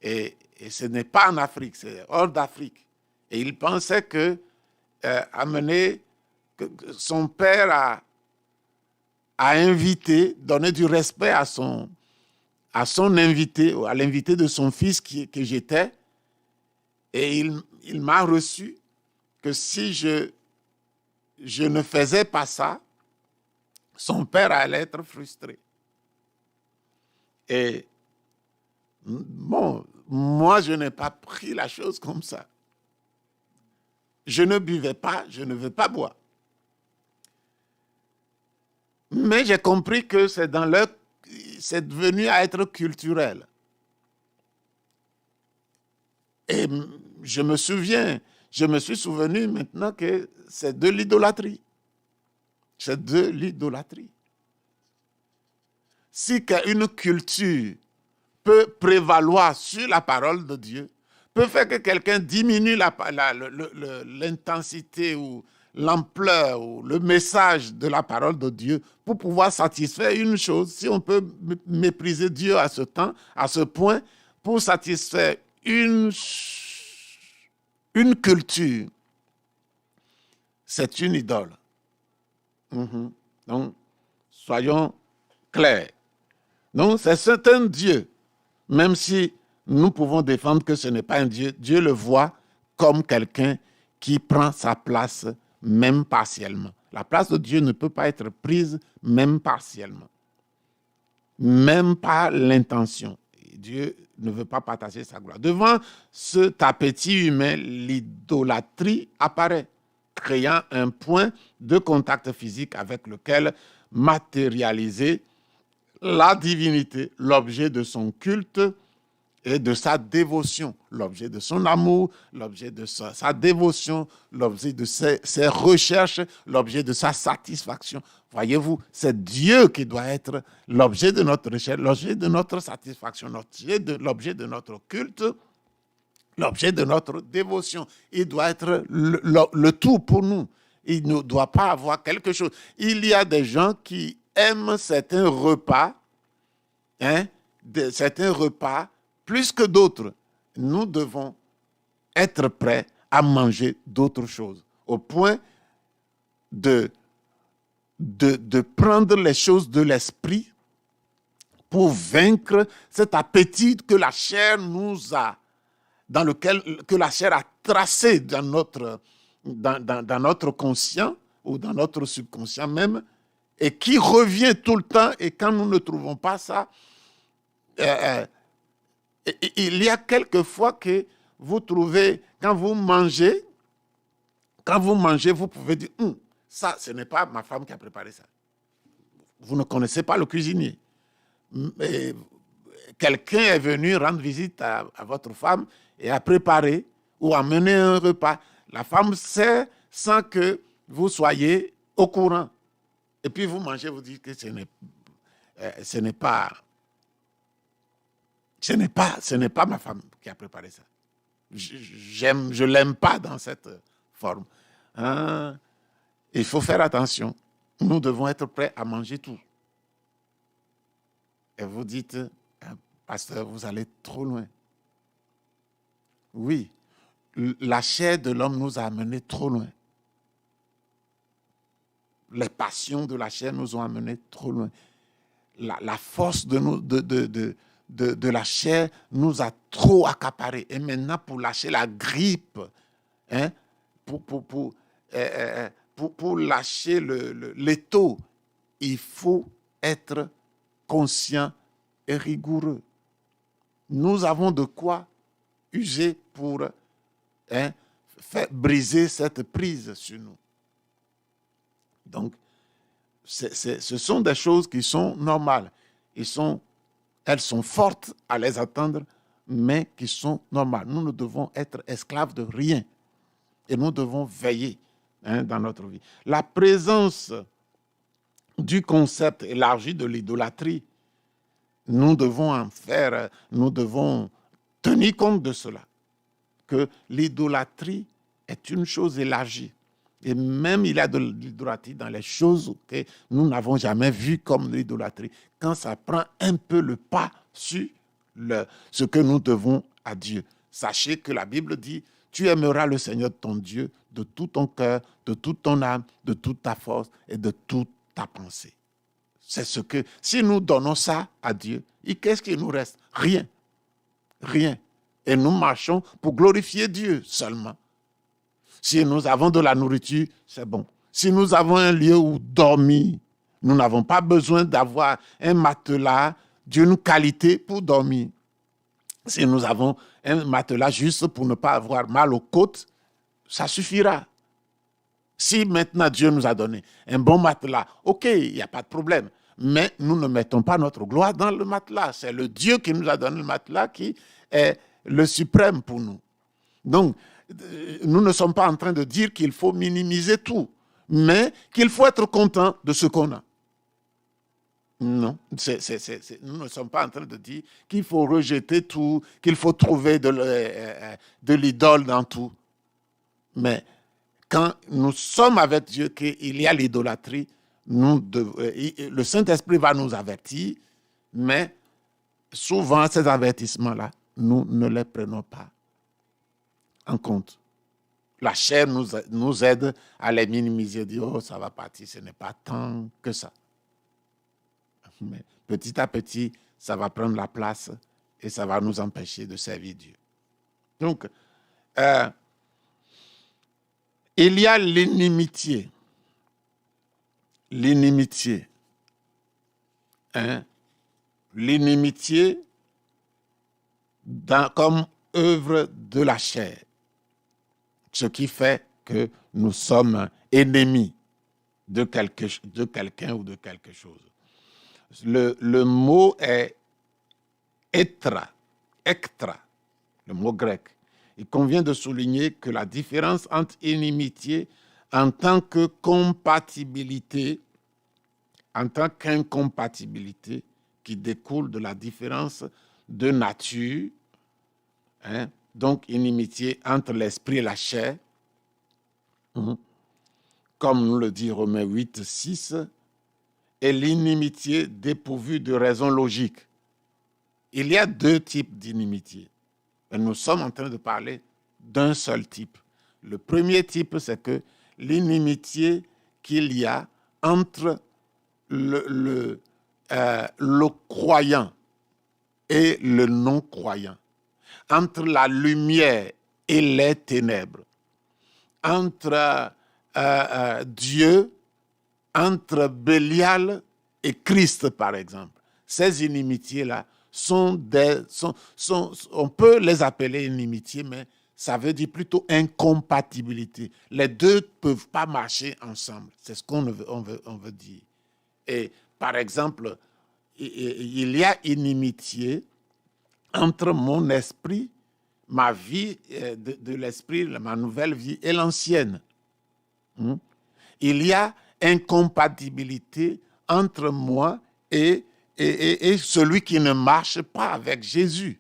Et ce n'est pas en Afrique, c'est hors d'Afrique. Et il pensait que son père a invité, donné du respect à son invité, à l'invité de son fils que j'étais. Et il m'a reçu que si je ne faisais pas ça, son père allait être frustré. Et bon, moi, je n'ai pas pris la chose comme ça. Je ne buvais pas, je ne veux pas boire. Mais j'ai compris que c'est devenu à être culturel. Et je me suis souvenu maintenant que c'est de l'idolâtrie. C'est de l'idolâtrie. Si une culture peut prévaloir sur la parole de Dieu, peut faire que quelqu'un diminue l'intensité ou l'ampleur ou le message de la parole de Dieu pour pouvoir satisfaire une chose, si on peut mépriser Dieu à ce point, pour satisfaire une culture, c'est une idole. Donc, soyons clairs. Donc, c'est un Dieu. Même si nous pouvons défendre que ce n'est pas un Dieu, Dieu le voit comme quelqu'un qui prend sa place, même partiellement. La place de Dieu ne peut pas être prise, même partiellement. Même pas l'intention. Dieu ne veut pas partager sa gloire. Devant cet appétit humain, l'idolâtrie apparaît, créant un point de contact physique avec lequel matérialiser la divinité, l'objet de son culte et de sa dévotion, l'objet de son amour, l'objet de sa dévotion, l'objet de ses recherches, l'objet de sa satisfaction. Voyez-vous, c'est Dieu qui doit être l'objet de notre recherche, l'objet de notre satisfaction, l'objet de notre culte l'objet de notre dévotion. Il doit être le tout pour nous. Il ne doit pas avoir quelque chose. Il y a des gens qui aiment certains repas, certains repas plus que d'autres. Nous devons être prêts à manger d'autres choses, au point de prendre les choses de l'esprit pour vaincre cet appétit que la chair nous a, que la chair a tracé dans notre conscient ou dans notre subconscient même, et qui revient tout le temps. Et quand nous ne trouvons pas ça, il y a quelques fois que vous trouvez, quand vous mangez, vous pouvez dire, ça, ce n'est pas ma femme qui a préparé ça. Vous ne connaissez pas le cuisinier. Mais quelqu'un est venu rendre visite à votre femme et a préparé ou a mené un repas. La femme sait sans que vous soyez au courant. Et puis vous mangez, vous dites que ce n'est pas ma femme qui a préparé ça. Je l'aime pas dans cette forme. Il faut faire attention. Nous devons être prêts à manger tout. Et vous dites, pasteur, vous allez trop loin. Oui, la chair de l'homme nous a amenés trop loin. Les passions de la chair nous ont amenés trop loin. La force de la chair nous a trop accaparés. Et maintenant, pour lâcher la grippe, pour lâcher l'étau, il faut être conscient et rigoureux. Nous avons de quoi user pour faire briser cette prise sur nous. Donc, ce sont des choses qui sont normales. Elles sont fortes à les attendre, mais qui sont normales. Nous ne devons être esclaves de rien. Et nous devons veiller dans notre vie. La présence du concept élargi de l'idolâtrie, nous devons tenir compte de cela, que l'idolâtrie est une chose élargie. Et même il y a de l'idolâtrie dans les choses que nous n'avons jamais vues comme l'idolâtrie, quand ça prend un peu le pas sur ce que nous devons à Dieu. Sachez que la Bible dit, tu aimeras le Seigneur ton Dieu de tout ton cœur, de toute ton âme, de toute ta force et de toute ta pensée. C'est ce que, si nous donnons ça à Dieu, qu'est-ce qu'il nous reste? Rien. Rien. Et nous marchons pour glorifier Dieu seulement. Si nous avons de la nourriture, c'est bon. Si nous avons un lieu où dormir, nous n'avons pas besoin d'avoir un matelas d'une qualité pour dormir. Si nous avons un matelas juste pour ne pas avoir mal aux côtes, ça suffira. Si maintenant Dieu nous a donné un bon matelas, ok, il n'y a pas de problème. Mais nous ne mettons pas notre gloire dans le matelas. C'est le Dieu qui nous a donné le matelas qui est le suprême pour nous. Donc, nous ne sommes pas en train de dire qu'il faut minimiser tout, mais qu'il faut être content de ce qu'on a. Non, nous ne sommes pas en train de dire qu'il faut rejeter tout, qu'il faut trouver de l'idole dans tout. Mais quand nous sommes avec Dieu, qu'il y a l'idolâtrie, le Saint-Esprit va nous avertir, mais souvent ces avertissements-là, nous ne les prenons pas en compte. La chair nous aide à les minimiser, dire, oh, ça va partir, ce n'est pas tant que ça. Mais petit à petit, ça va prendre la place et ça va nous empêcher de servir Dieu. Donc, il y a l'inimitié. L'inimitié. L'inimitié comme œuvre de la chair. Ce qui fait que nous sommes ennemis de quelqu'un ou de quelque chose. Le mot est ektra, le mot grec. Il convient de souligner que la différence entre inimitié en tant que compatibilité, en tant qu'incompatibilité qui découle de la différence de nature, donc inimitié entre l'esprit et la chair, comme nous le dit Romains 8, 6, et l'inimitié dépourvue de raison logique. Il y a deux types d'inimitié. Et nous sommes en train de parler d'un seul type. Le premier type, c'est que l'inimitié qu'il y a entre le croyant et le non-croyant, entre la lumière et les ténèbres, entre Dieu, entre Bélial et Christ, par exemple. Ces inimitiés-là on peut les appeler inimitiés, mais ça veut dire plutôt incompatibilité. Les deux ne peuvent pas marcher ensemble. C'est ce qu'on veut dire. Et par exemple, il y a inimitié entre mon esprit, ma vie de l'esprit, ma nouvelle vie et l'ancienne. Il y a incompatibilité entre moi et celui qui ne marche pas avec Jésus.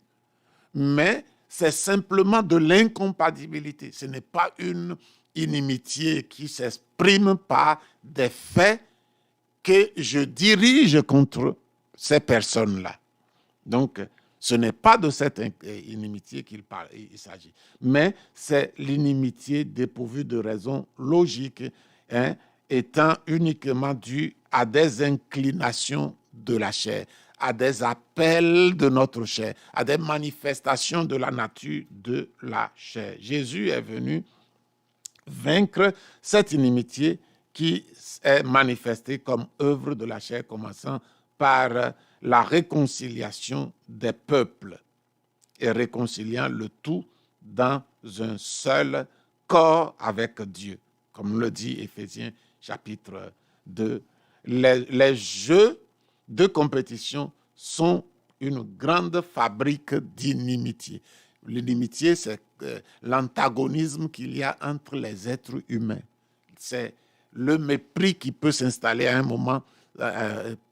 Mais c'est simplement de l'incompatibilité. Ce n'est pas une inimitié qui s'exprime par des faits que je dirige contre ces personnes-là. Donc, ce n'est pas de cette inimitié qu'il s'agit. Mais c'est l'inimitié dépourvue de raison logique, étant uniquement due à des inclinations de la chair, à des appels de notre chair, à des manifestations de la nature de la chair. Jésus est venu vaincre cette inimitié qui est manifestée comme œuvre de la chair, commençant par la réconciliation des peuples et réconciliant le tout dans un seul corps avec Dieu. Comme le dit Éphésiens chapitre 2, les jeux de compétition sont une grande fabrique d'inimitié. L'inimitié, c'est l'antagonisme qu'il y a entre les êtres humains. C'est le mépris qui peut s'installer à un moment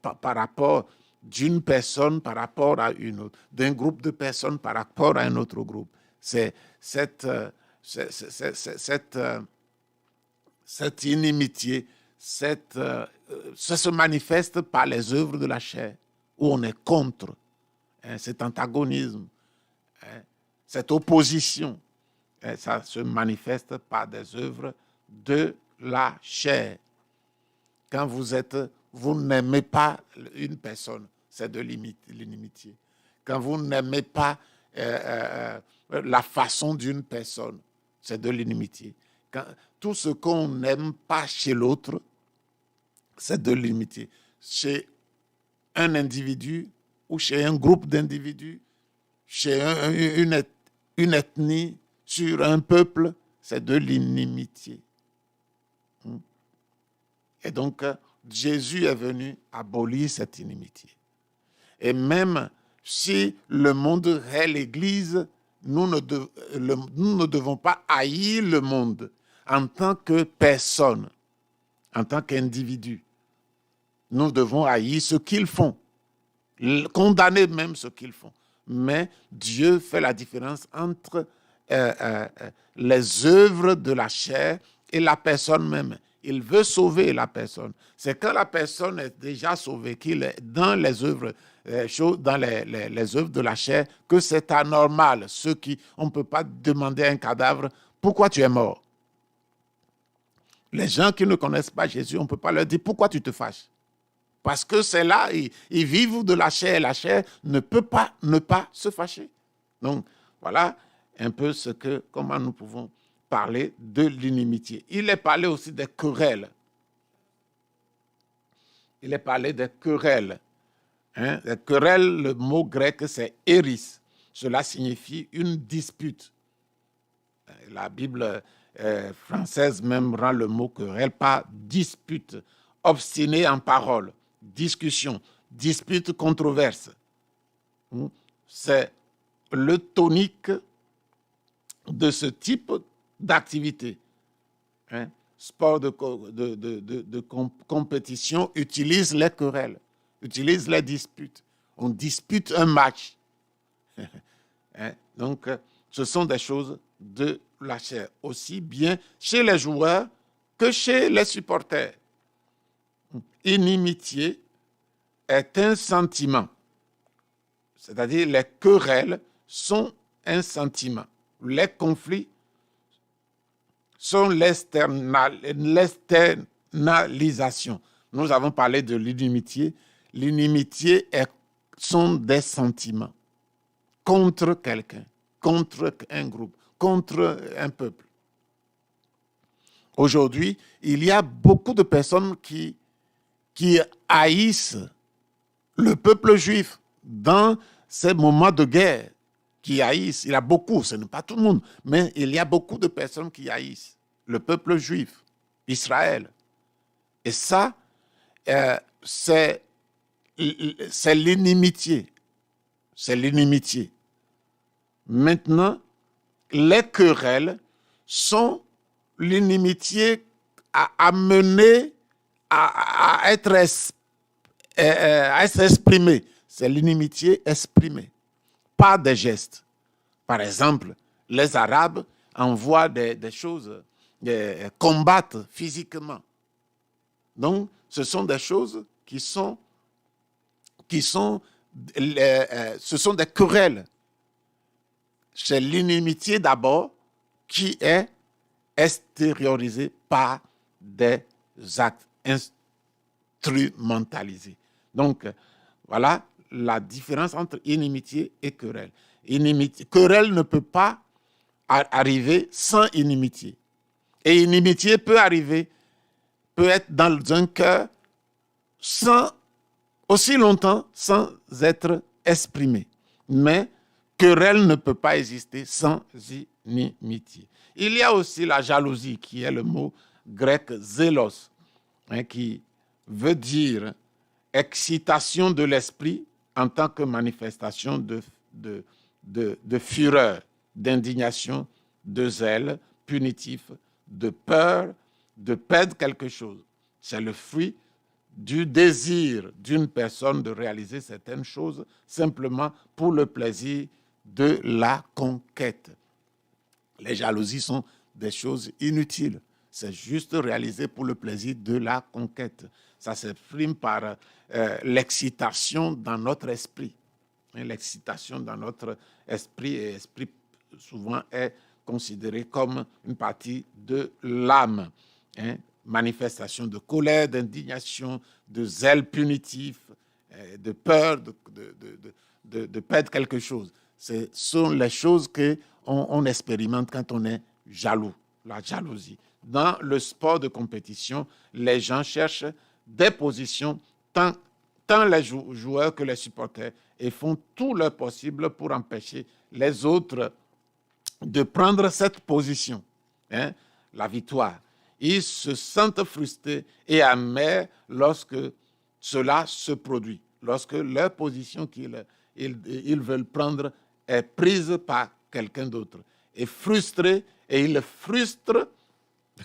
par rapport d'une personne par rapport à une autre, d'un groupe de personnes par rapport à un autre groupe. C'est cette inimitié, ça se manifeste par les œuvres de la chair, où on est contre cet antagonisme, cette opposition. Ça se manifeste par des œuvres de la chair. Quand vous n'aimez pas une personne, c'est de l'inimitié. Quand vous n'aimez pas la façon d'une personne, c'est de l'inimitié. Tout ce qu'on n'aime pas chez l'autre, c'est de l'inimitié. Chez un individu ou chez un groupe d'individus, chez une ethnie, sur un peuple, c'est de l'inimitié. Et donc, Jésus est venu abolir cette inimitié. Et même si le monde est l'Église, nous ne devons pas haïr le monde en tant que personne, en tant qu'individu. Nous devons haïr ce qu'ils font, condamner même ce qu'ils font. Mais Dieu fait la différence entre les œuvres de la chair et la personne même. Il veut sauver la personne. C'est quand la personne est déjà sauvée, qu'il est dans les œuvres, dans les œuvres de la chair, que c'est anormal. On ne peut pas demander à un cadavre, pourquoi tu es mort? Les gens qui ne connaissent pas Jésus, on ne peut pas leur dire, pourquoi tu te fâches? Parce que c'est là, ils vivent de la chair. La chair ne peut pas ne pas se fâcher. Donc, voilà un peu comment nous pouvons parler de l'inimitié. Il est parlé aussi des querelles. Il est parlé des querelles. Les querelles, le mot grec, c'est éris. Cela signifie une dispute. La Bible française même rend le mot querelle par dispute, obstiné en parole, discussion, dispute, controverse. C'est le tonique de ce type d'activité. Sport de compétition utilise les querelles, utilise les disputes. On dispute un match. Donc, Ce sont des choses de la chair, aussi bien chez les joueurs que chez les supporters. Inimitié est un sentiment, c'est-à-dire les querelles sont un sentiment. Les conflits sont l'externalisation. Nous avons parlé de l'inimitié. L'inimitié sont des sentiments contre quelqu'un, contre un groupe, contre un peuple. Aujourd'hui, il y a beaucoup de personnes qui haïssent le peuple juif dans ces moments de guerre, qui haïssent. Il y a beaucoup, ce n'est pas tout le monde, mais il y a beaucoup de personnes qui haïssent le peuple juif, Israël. Et ça, c'est l'inimitié. C'est l'inimitié. Maintenant, les querelles sont l'inimitié à amener à être exprimée. C'est l'inimitié exprimée par des gestes. Par exemple, les Arabes envoient des choses, combattent physiquement. Donc, ce sont des choses ce sont des querelles. C'est l'inimitié d'abord qui est extériorisée par des actes instrumentalisés. Donc, voilà la différence entre inimitié et querelle. Querelle ne peut pas arriver sans inimitié. Et inimitié peut être dans un cœur aussi longtemps sans être exprimé. Mais querelle ne peut pas exister sans inimitié. Il y a aussi la jalousie, qui est le mot grec zélos, qui veut dire excitation de l'esprit en tant que manifestation de fureur, d'indignation, de zèle punitif, de peur, de perdre quelque chose. C'est le fruit du désir d'une personne de réaliser certaines choses simplement pour le plaisir de la conquête. Les jalousies sont des choses inutiles. C'est juste réalisé pour le plaisir de la conquête. Ça s'exprime par l'excitation dans notre esprit. L'excitation dans notre esprit, et l'esprit souvent est considéré comme une partie de l'âme. Manifestation de colère, d'indignation, de zèle punitif, de peur, de perdre quelque chose. Ce sont les choses qu'on expérimente quand on est jaloux, la jalousie. Dans le sport de compétition, les gens cherchent des positions, tant les joueurs que les supporters, et font tout leur possible pour empêcher les autres de prendre cette position, la victoire. Ils se sentent frustrés et amers lorsque cela se produit, lorsque leur position qu'ils veulent prendre est prise par quelqu'un d'autre. Et frustrés, et ils frustrent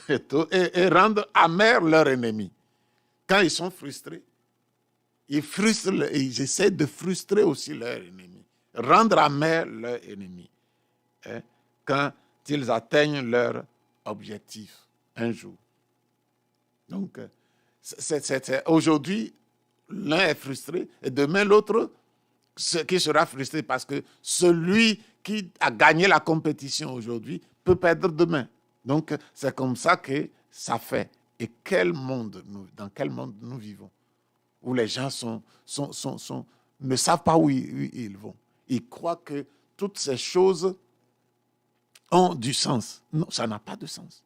et rendent amers leur ennemi. Quand ils sont frustrés, ils essaient de frustrer aussi leur ennemi, rendre amer leur ennemi, quand ils atteignent leur objectif un jour. Donc, aujourd'hui, l'un est frustré et demain l'autre qui sera frustré parce que celui qui a gagné la compétition aujourd'hui peut perdre demain. Donc, c'est comme ça que ça fait. Et dans quel monde nous vivons, où les gens ne savent pas où ils vont. Ils croient que toutes ces choses ont du sens. Non, ça n'a pas de sens.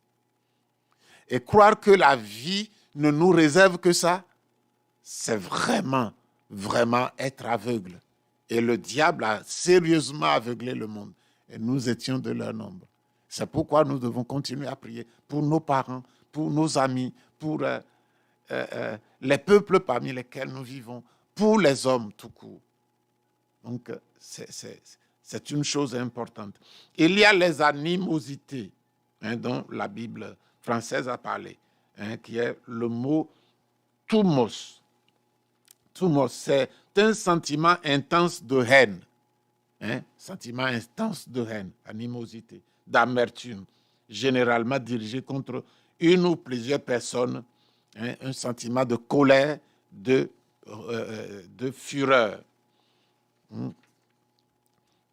Et croire que la vie ne nous réserve que ça, c'est vraiment, vraiment être aveugle. Et le diable a sérieusement aveuglé le monde. Et nous étions de leur nombre. C'est pourquoi nous devons continuer à prier pour nos parents, pour nos amis, pour les peuples parmi lesquels nous vivons, pour les hommes tout court. Donc, c'est une chose importante. Il y a les animosités, dont la Bible française a parlé, qui est le mot thumos. Thumos, c'est un sentiment intense de haine. Sentiment intense de haine, animosité, d'amertume, généralement dirigé contre une ou plusieurs personnes, un sentiment de colère, de fureur.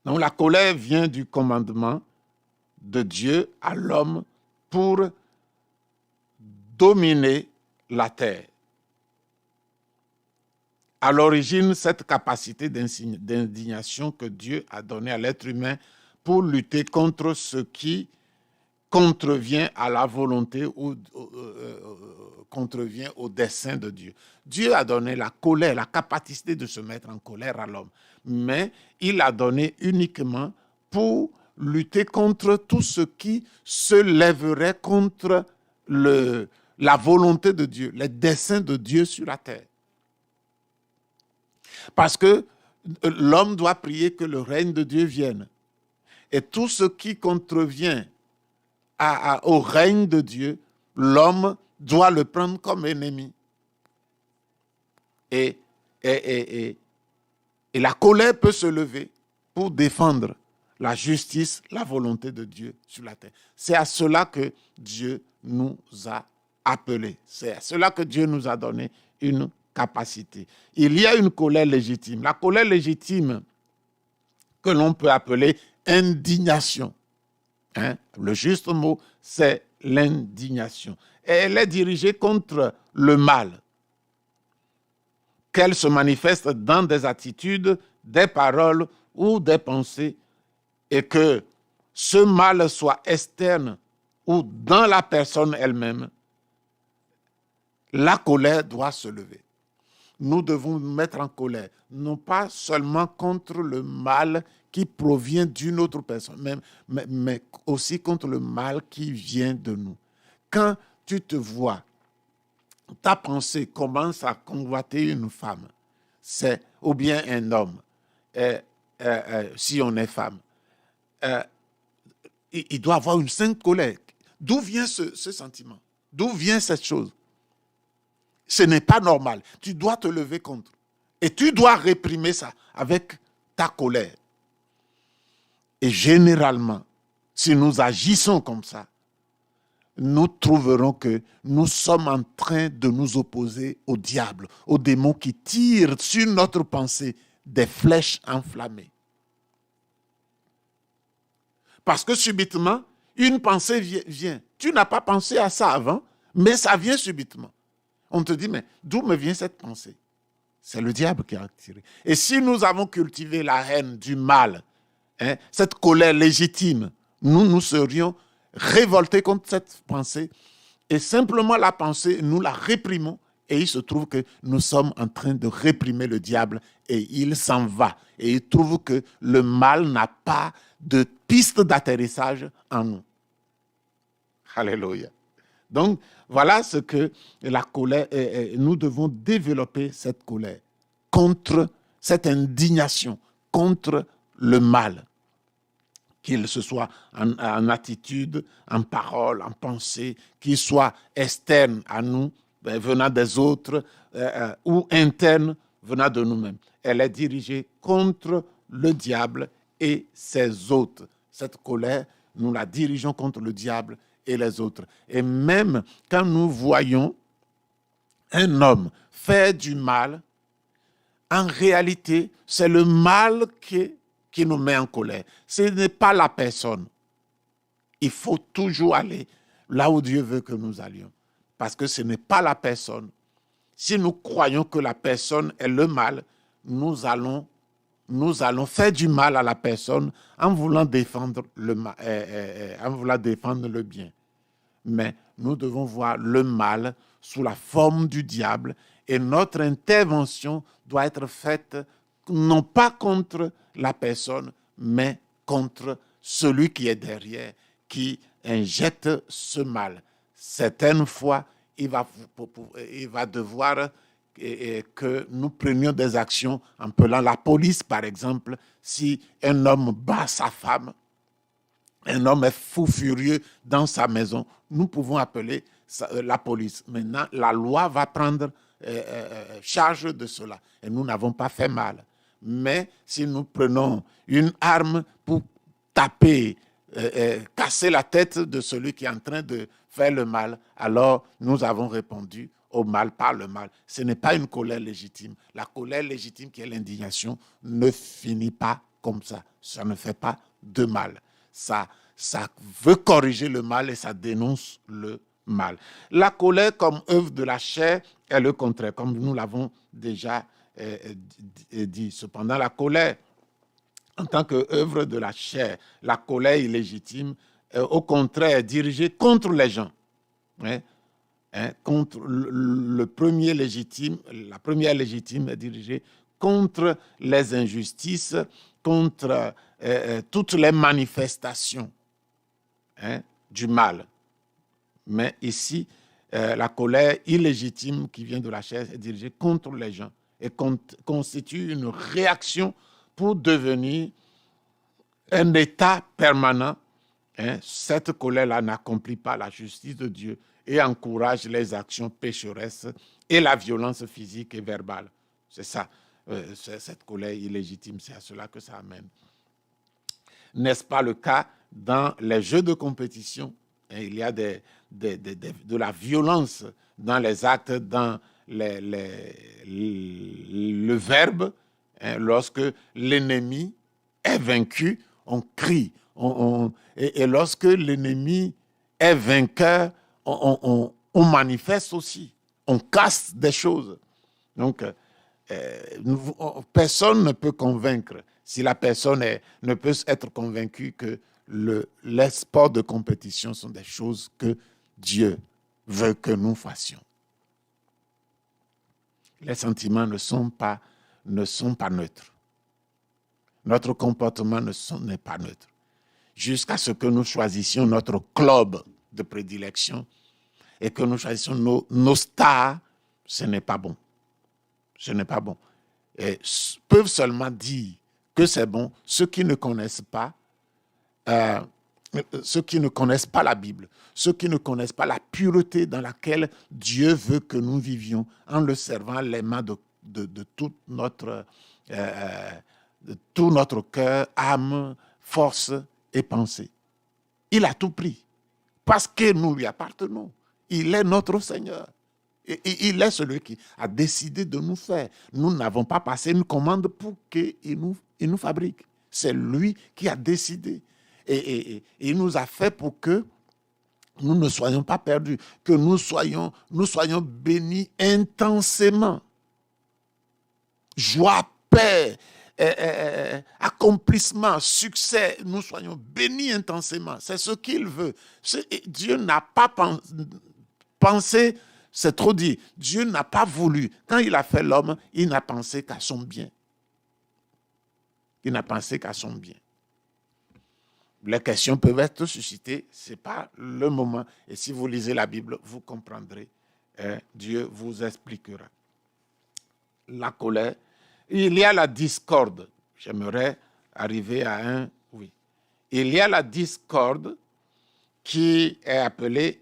Donc la colère vient du commandement de Dieu à l'homme pour dominer la terre. À l'origine, cette capacité d'indignation que Dieu a donnée à l'être humain pour lutter contre ce qui contrevient à la volonté ou contrevient au dessein de Dieu. Dieu a donné la colère, la capacité de se mettre en colère à l'homme, mais il l'a donné uniquement pour lutter contre tout ce qui se lèverait contre la volonté de Dieu, les desseins de Dieu sur la terre. Parce que l'homme doit prier que le règne de Dieu vienne. Et tout ce qui contrevient au règne de Dieu, l'homme doit le prendre comme ennemi. Et la colère peut se lever pour défendre la justice, la volonté de Dieu sur la terre. C'est à cela que Dieu nous a appelés. C'est à cela que Dieu nous a donné une capacité. Il y a une colère légitime. La colère légitime que l'on peut appeler indignation. Le juste mot, c'est l'indignation. Et elle est dirigée contre le mal, qu'elle se manifeste dans des attitudes, des paroles ou des pensées, et que ce mal soit externe ou dans la personne elle-même, la colère doit se lever. Nous devons nous mettre en colère, non pas seulement contre le mal qui provient d'une autre personne, mais aussi contre le mal qui vient de nous. Quand tu te vois, ta pensée commence à convoiter une femme, ou bien un homme, si on est femme, il doit avoir une sainte colère. D'où vient ce sentiment? D'où vient cette chose? Ce n'est pas normal. Tu dois te lever contre. Et tu dois réprimer ça avec ta colère. Et généralement, si nous agissons comme ça, nous trouverons que nous sommes en train de nous opposer au diable, au démon qui tire sur notre pensée des flèches enflammées. Parce que subitement, une pensée vient. Tu n'as pas pensé à ça avant, mais ça vient subitement. On te dit, mais d'où me vient cette pensée? C'est le diable qui a tiré. Et si nous avons cultivé la haine du mal, cette colère légitime, nous serions révoltés contre cette pensée. Et simplement la pensée, nous la réprimons. Et il se trouve que nous sommes en train de réprimer le diable et il s'en va. Et il trouve que le mal n'a pas de piste d'atterrissage en nous. Alléluia. Donc, voilà ce que la colère, nous devons développer cette colère contre cette indignation, contre le mal, qu'il se soit en attitude, en parole, en pensée, qu'il soit externe à nous, venant des autres, ou interne, venant de nous-mêmes. Elle est dirigée contre le diable et ses hôtes. Cette colère, nous la dirigeons contre le diable et les autres. Et même quand nous voyons un homme faire du mal, en réalité, c'est le mal qui nous met en colère. Ce n'est pas la personne. Il faut toujours aller là où Dieu veut que nous allions. Parce que ce n'est pas la personne. Si nous croyons que la personne est le mal, nous allons faire du mal à la personne en voulant défendre le bien. Mais nous devons voir le mal sous la forme du diable et notre intervention doit être faite non pas contre la personne, mais contre celui qui est derrière, qui injecte ce mal. Certaines fois, il va devoir que nous prenions des actions en appelant la police, par exemple, si un homme bat sa femme, un homme est fou furieux dans sa maison, nous pouvons appeler la police. Maintenant, la loi va prendre charge de cela. Et nous n'avons pas fait mal. Mais si nous prenons une arme pour taper, casser la tête de celui qui est en train de faire le mal, alors nous avons répondu au mal par le mal. Ce n'est pas une colère légitime. La colère légitime qui est l'indignation ne finit pas comme ça. Ça ne fait pas de mal. Ça veut corriger le mal et ça dénonce le mal. La colère comme œuvre de la chair est le contraire, comme nous l'avons déjà dit. Cependant, la colère, en tant qu'œuvre de la chair, la colère illégitime, au contraire, est dirigée contre les gens. Contre la première légitime est dirigée contre les injustices, contre toutes les manifestations du mal. Mais ici, la colère illégitime qui vient de la chair est dirigée contre les gens et constitue une réaction pour devenir un état permanent. Cette colère-là n'accomplit pas la justice de Dieu et encourage les actions pécheresses et la violence physique et verbale. C'est ça, cette colère illégitime, c'est à cela que ça amène. N'est-ce pas le cas dans les jeux de compétition? Il y a de la violence dans les actes, dans le verbe. Lorsque l'ennemi est vaincu, on crie. Et lorsque l'ennemi est vainqueur, on manifeste aussi. On casse des choses. Donc, personne ne peut convaincre. Si la personne ne peut être convaincue que les sports de compétition sont des choses que Dieu veut que nous fassions. Les sentiments ne sont pas neutres. Notre comportement n'est pas neutre. Jusqu'à ce que nous choisissions notre club de prédilection et que nous choisissions nos stars, ce n'est pas bon. Ce n'est pas bon. Et peuvent seulement dire que c'est bon ceux qui ne connaissent pas la Bible, ceux qui ne connaissent pas la pureté dans laquelle Dieu veut que nous vivions en le servant les mains de tout notre cœur, âme, force et pensée. Il a tout pris parce que nous lui appartenons. Il est notre Seigneur. Et il est celui qui a décidé de nous faire. Nous n'avons pas passé une commande pour qu'il nous fabrique. C'est lui qui a décidé. Et il nous a fait pour que nous ne soyons pas perdus, que nous soyons bénis intensément. Joie, paix, accomplissement, succès, nous soyons bénis intensément. C'est ce qu'il veut. Dieu n'a pas pensé, c'est trop dit. Dieu n'a pas voulu. Quand il a fait l'homme, il n'a pensé qu'à son bien. Il n'a pensé qu'à son bien. Les questions peuvent être suscitées, ce n'est pas le moment. Et si vous lisez la Bible, vous comprendrez. Dieu vous expliquera. La colère. Il y a la discorde. J'aimerais arriver à un oui. Il y a la discorde qui est appelée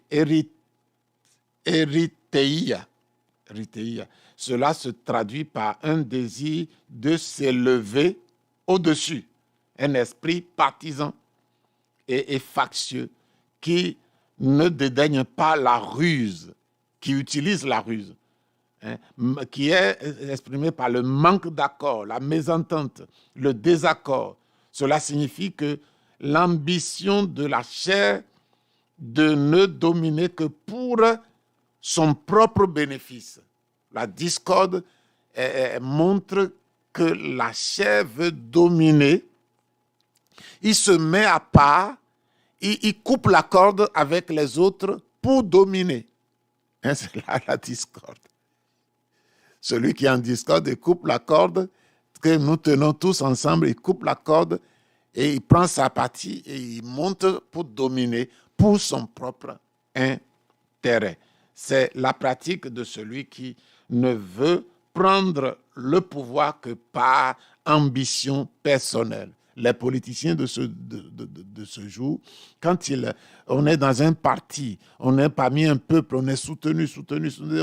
érythéia. Cela se traduit par un désir de s'élever au-dessus. Un esprit partisan et factieux qui ne dédaigne pas la ruse, qui utilise la ruse, qui est exprimé par le manque d'accord, la mésentente, le désaccord. Cela signifie que l'ambition de la chair de ne dominer que pour son propre bénéfice. La discorde montre que la chair veut dominer. Il se met à part, il coupe la corde avec les autres pour dominer. C'est là la discorde. Celui qui est en discorde, il coupe la corde que nous tenons tous ensemble, il coupe la corde et il prend sa partie et il monte pour dominer pour son propre intérêt. C'est la pratique de celui qui ne veut prendre le pouvoir que par ambition personnelle. Les politiciens de ce jour, quand on est dans un parti, on est parmi un peuple, on est soutenu,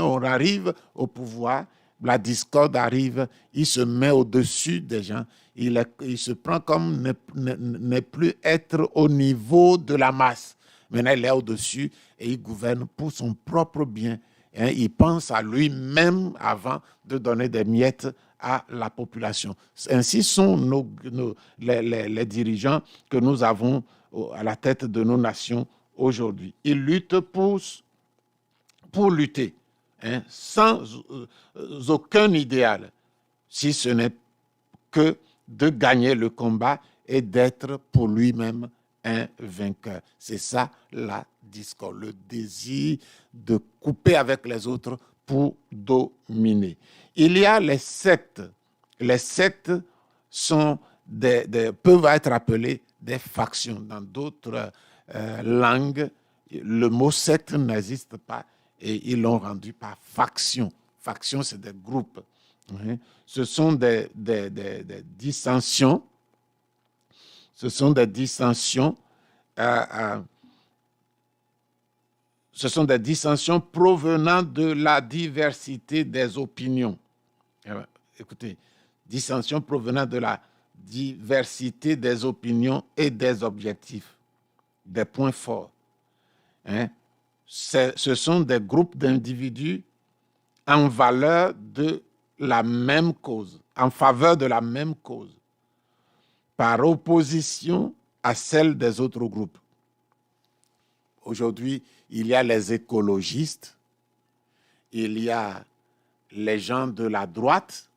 on arrive au pouvoir, la discorde arrive, il se met au-dessus des gens. Il se prend comme ne plus être au niveau de la masse. Maintenant, il est au-dessus et il gouverne pour son propre bien. Il pense à lui-même avant de donner des miettes à la population. Ainsi sont les dirigeants que nous avons à la tête de nos nations aujourd'hui. Ils luttent pour lutter, sans aucun idéal, si ce n'est que de gagner le combat et d'être pour lui-même un vainqueur. C'est ça la discorde, le désir de couper avec les autres pour dominer. Il y a les sectes. Les sectes peuvent être appelées des factions. Dans d'autres langues, le mot secte n'existe pas et ils l'ont rendu par faction. Faction, c'est des groupes. Ce sont des dissensions. Ce sont des dissensions. Ce sont des dissensions provenant de la diversité des opinions. Écoutez, dissensions provenant de la diversité des opinions et des objectifs, des points forts. Ce sont des groupes d'individus en valeur de la même cause, en faveur de la même cause, par opposition à celle des autres groupes. Aujourd'hui, il y a les écologistes, il y a les gens de la droite,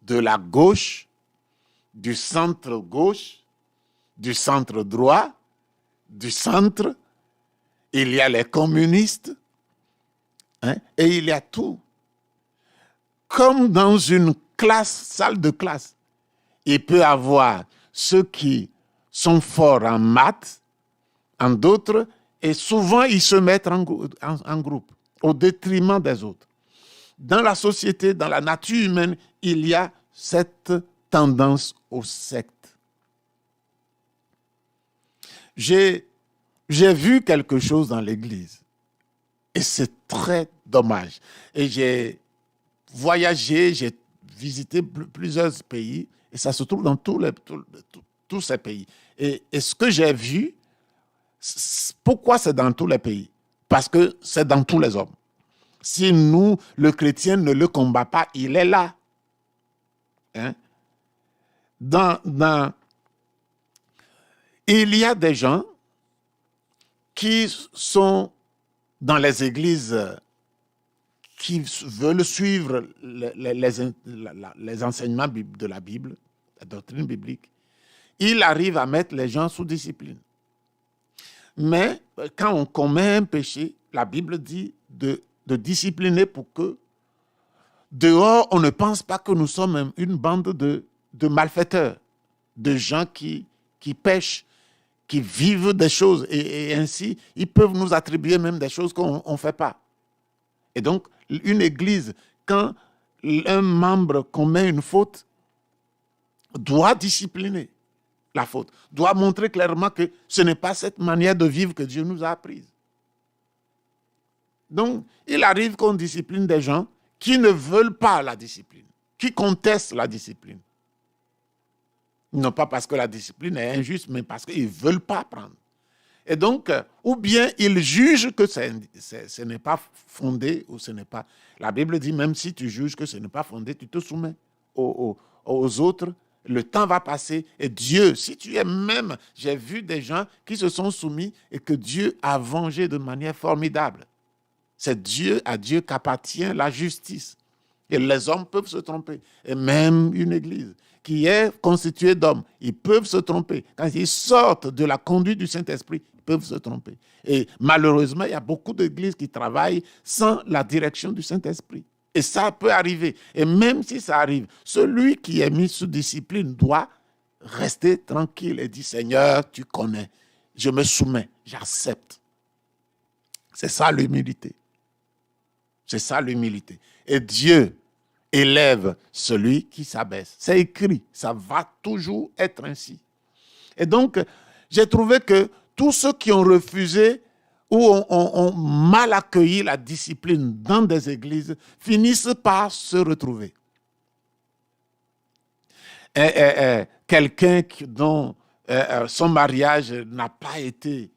de la gauche, du centre-gauche, du centre-droit, du centre, il y a les communistes, et il y a tout. Comme dans une salle de classe, il peut y avoir ceux qui sont forts en maths, en d'autres, et souvent ils se mettent en groupe, au détriment des autres. Dans la société, dans la nature humaine, il y a cette tendance aux sectes. J'ai vu quelque chose dans l'Église, et c'est très dommage. Et j'ai voyagé, j'ai visité plusieurs pays, et ça se trouve dans tous ces pays. Et ce que j'ai vu, pourquoi c'est dans tous les pays? Parce que c'est dans tous les hommes. Si nous, le chrétien, ne le combat pas, il est là. Il y a des gens qui sont dans les églises qui veulent suivre les enseignements de la Bible, la doctrine biblique. Ils arrivent à mettre les gens sous discipline. Mais quand on commet un péché, la Bible dit de discipliner pour que dehors, on ne pense pas que nous sommes une bande de malfaiteurs, de gens qui pêchent, qui vivent des choses. Et ainsi, ils peuvent nous attribuer même des choses qu'on ne fait pas. Et donc, une église, quand un membre commet une faute, doit discipliner la faute, doit montrer clairement que ce n'est pas cette manière de vivre que Dieu nous a apprise. Donc, il arrive qu'on discipline des gens qui ne veulent pas la discipline, qui contestent la discipline. Non pas parce que la discipline est injuste, mais parce qu'ils ne veulent pas apprendre. Et donc, ou bien ils jugent que ce n'est pas fondé, ou ce n'est pas... La Bible dit, même si tu juges que ce n'est pas fondé, tu te soumets aux autres. Le temps va passer et Dieu, si tu es même... J'ai vu des gens qui se sont soumis et que Dieu a vengé de manière formidable. C'est à Dieu qu'appartient la justice. Et les hommes peuvent se tromper. Et même une église qui est constituée d'hommes, ils peuvent se tromper. Quand ils sortent de la conduite du Saint-Esprit, ils peuvent se tromper. Et malheureusement, il y a beaucoup d'églises qui travaillent sans la direction du Saint-Esprit. Et ça peut arriver. Et même si ça arrive, celui qui est mis sous discipline doit rester tranquille et dire, Seigneur, tu connais, je me soumets, j'accepte. C'est ça l'humilité. C'est ça l'humilité. Et Dieu élève celui qui s'abaisse. C'est écrit, ça va toujours être ainsi. Et donc, j'ai trouvé que tous ceux qui ont refusé où on mal accueilli la discipline dans des églises finissent par se retrouver. Quelqu'un dont son mariage n'a pas été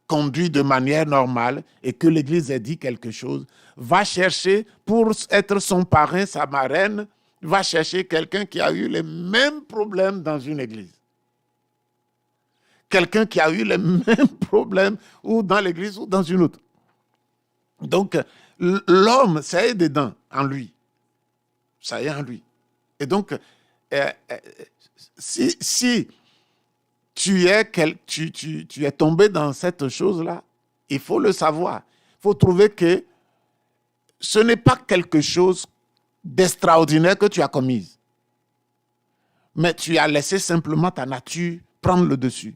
conduit de manière normale et que l'église ait dit quelque chose, va chercher, pour être son parrain, sa marraine, va chercher quelqu'un qui a eu les mêmes problèmes dans une église. Quelqu'un qui a eu les mêmes problèmes ou dans l'église ou dans une autre. Donc, l'homme, ça est dedans, en lui. Ça est en lui. Et donc, si tu es tombé dans cette chose-là, il faut le savoir. Il faut trouver que ce n'est pas quelque chose d'extraordinaire que tu as commis. Mais tu as laissé simplement ta nature prendre le dessus.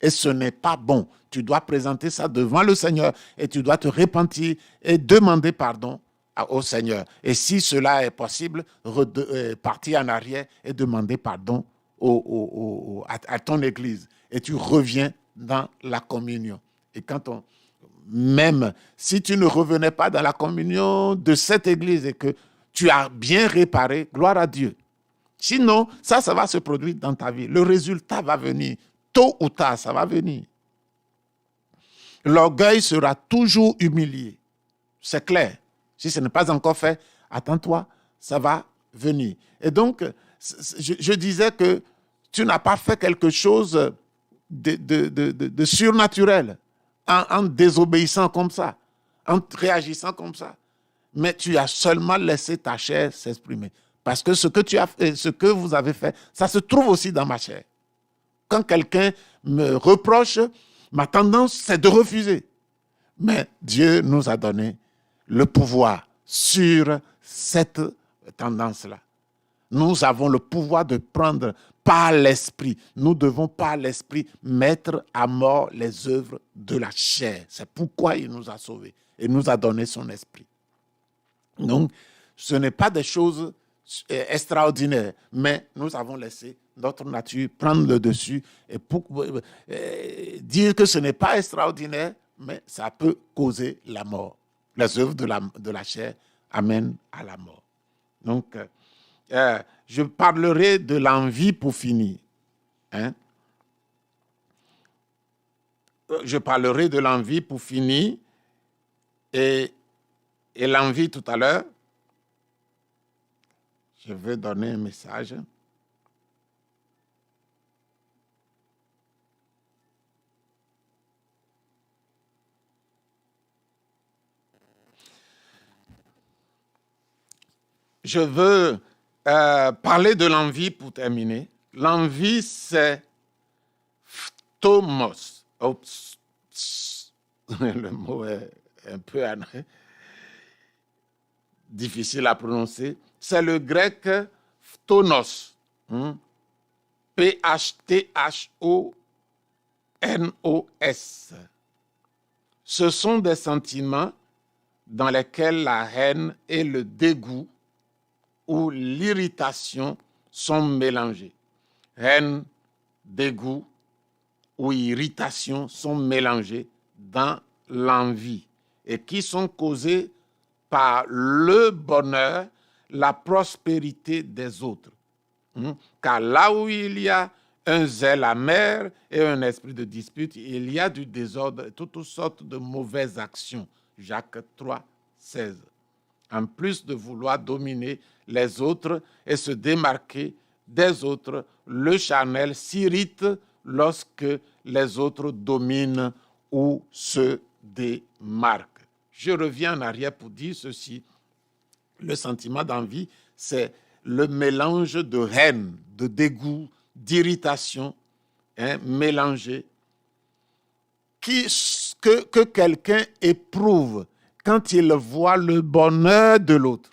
Et ce n'est pas bon. Tu dois présenter ça devant le Seigneur et tu dois te repentir et demander pardon au Seigneur. Et si cela est possible, partir en arrière et demander pardon à ton église. Et tu reviens dans la communion. Et même si tu ne revenais pas dans la communion de cette église et que tu as bien réparé, gloire à Dieu. Sinon, ça va se produire dans ta vie. Le résultat va venir. Tôt ou tard, ça va venir. L'orgueil sera toujours humilié. C'est clair. Si ce n'est pas encore fait, attends-toi, ça va venir. Et donc, je disais que tu n'as pas fait quelque chose de surnaturel en désobéissant comme ça, en réagissant comme ça. Mais tu as seulement laissé ta chair s'exprimer. Parce que ce que vous avez fait, ça se trouve aussi dans ma chair. Quand quelqu'un me reproche, ma tendance, c'est de refuser. Mais Dieu nous a donné le pouvoir sur cette tendance-là. Nous avons le pouvoir de prendre par l'esprit. Nous devons par l'esprit mettre à mort les œuvres de la chair. C'est pourquoi il nous a sauvés et nous a donné son esprit. Donc, ce n'est pas des choses extraordinaires, mais nous avons laissé notre nature prendre le dessus et dire que ce n'est pas extraordinaire, mais ça peut causer la mort. Les œuvres de la chair amènent à la mort. Donc, je parlerai de l'envie pour finir. Je parlerai de l'envie pour finir et l'envie tout à l'heure. Je vais donner un message. Je veux parler de l'envie pour terminer. L'envie, c'est phtomos. Oups. Le mot est un peu difficile à prononcer. C'est le grec phtonos. P-H-T-H-O-N-O-S. Ce sont des sentiments dans lesquels la haine et le dégoût ou l'irritation sont mélangés. Haine, dégoût ou irritation sont mélangés dans l'envie et qui sont causés par le bonheur, la prospérité des autres. Car là où il y a un zèle amer et un esprit de dispute, il y a du désordre et toutes sortes de mauvaises actions. Jacques 3, 16. En plus de vouloir dominer les autres et se démarquer des autres, le charnel s'irrite lorsque les autres dominent ou se démarquent. Je reviens en arrière pour dire ceci. Le sentiment d'envie, c'est le mélange de haine, de dégoût, d'irritation, mélangé, que quelqu'un éprouve quand il voit le bonheur de l'autre,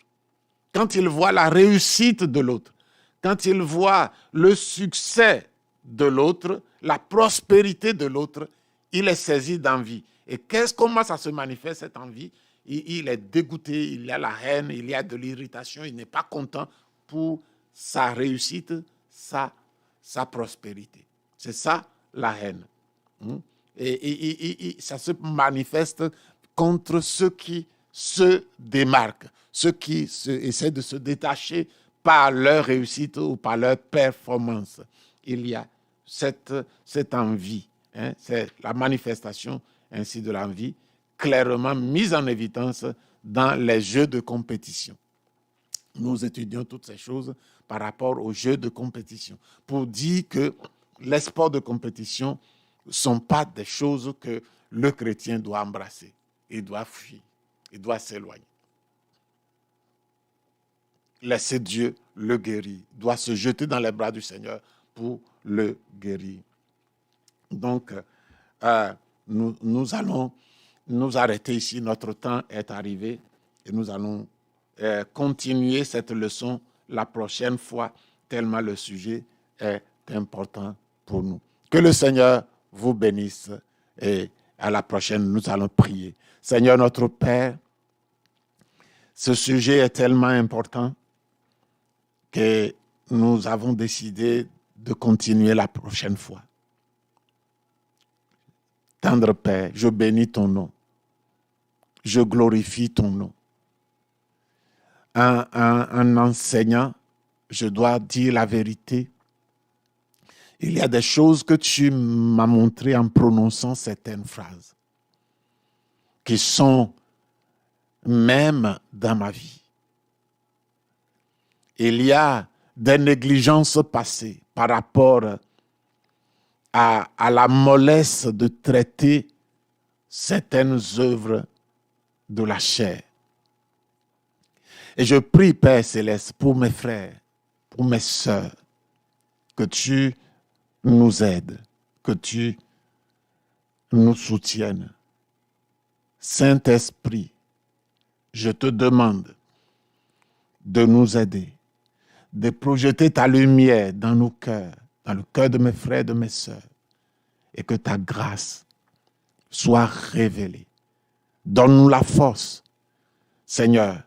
quand il voit la réussite de l'autre, quand il voit le succès de l'autre, la prospérité de l'autre, il est saisi d'envie. Et comment ça se manifeste cette envie? Il est dégoûté, il y a la haine, il y a de l'irritation, il n'est pas content pour sa réussite, sa prospérité. C'est ça la haine. Et ça se manifeste contre ceux qui se démarquent, ceux qui essaient de se détacher par leur réussite ou par leur performance. Il y a cette envie, c'est la manifestation ainsi de l'envie, clairement mise en évidence dans les jeux de compétition. Nous étudions toutes ces choses par rapport aux jeux de compétition pour dire que les sports de compétition ne sont pas des choses que le chrétien doit embrasser. Il doit fuir, il doit s'éloigner. Laisser Dieu le guérir, doit se jeter dans les bras du Seigneur pour le guérir. Donc, nous allons nous arrêter ici. Notre temps est arrivé et nous allons continuer cette leçon la prochaine fois, tellement le sujet est important pour nous. Que le Seigneur vous bénisse et à la prochaine, nous allons prier. Seigneur notre Père, ce sujet est tellement important que nous avons décidé de continuer la prochaine fois. Tendre Père, je bénis ton nom. Je glorifie ton nom. Un enseignant, je dois dire la vérité. Il y a des choses que tu m'as montrées en prononçant certaines phrases qui sont même dans ma vie. Il y a des négligences passées par rapport à la mollesse de traiter certaines œuvres de la chair. Et je prie, Père Céleste, pour mes frères, pour mes sœurs, que tu nous aides, que tu nous soutiennes. Saint-Esprit, je te demande de nous aider, de projeter ta lumière dans nos cœurs, dans le cœur de mes frères et de mes sœurs, et que ta grâce soit révélée. Donne-nous la force, Seigneur.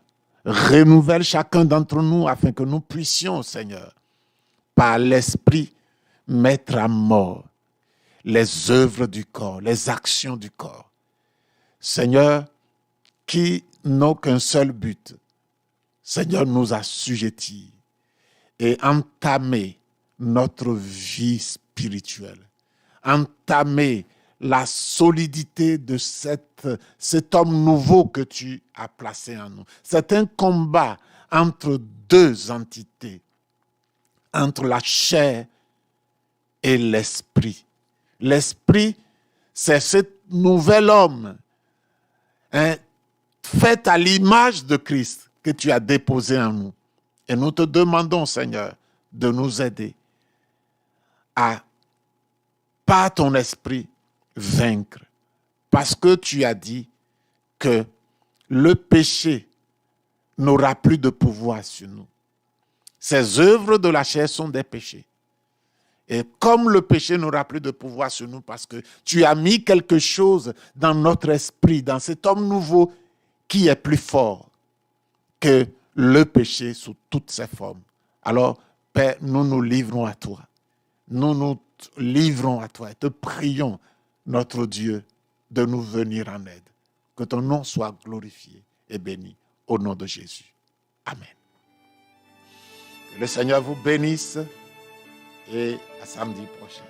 Renouvelle chacun d'entre nous afin que nous puissions, Seigneur, par l'Esprit, mettre à mort les œuvres du corps, les actions du corps. Seigneur, qui n'ont qu'un seul but, Seigneur, nous assujettir et entamer notre vie spirituelle, entamer la solidité de cet homme nouveau que tu as placé en nous. C'est un combat entre deux entités, entre la chair et l'esprit. L'esprit, c'est ce nouvel homme, fait à l'image de Christ que tu as déposé en nous. Et nous te demandons, Seigneur, de nous aider à, par ton esprit, vaincre. Parce que tu as dit que le péché n'aura plus de pouvoir sur nous. Ces œuvres de la chair sont des péchés. Et comme le péché n'aura plus de pouvoir sur nous parce que tu as mis quelque chose dans notre esprit, dans cet homme nouveau qui est plus fort que le péché sous toutes ses formes. Alors, Père, nous nous livrons à toi. Nous nous livrons à toi et te prions, notre Dieu, de nous venir en aide. Que ton nom soit glorifié et béni au nom de Jésus. Amen. Que le Seigneur vous bénisse et à samedi prochain.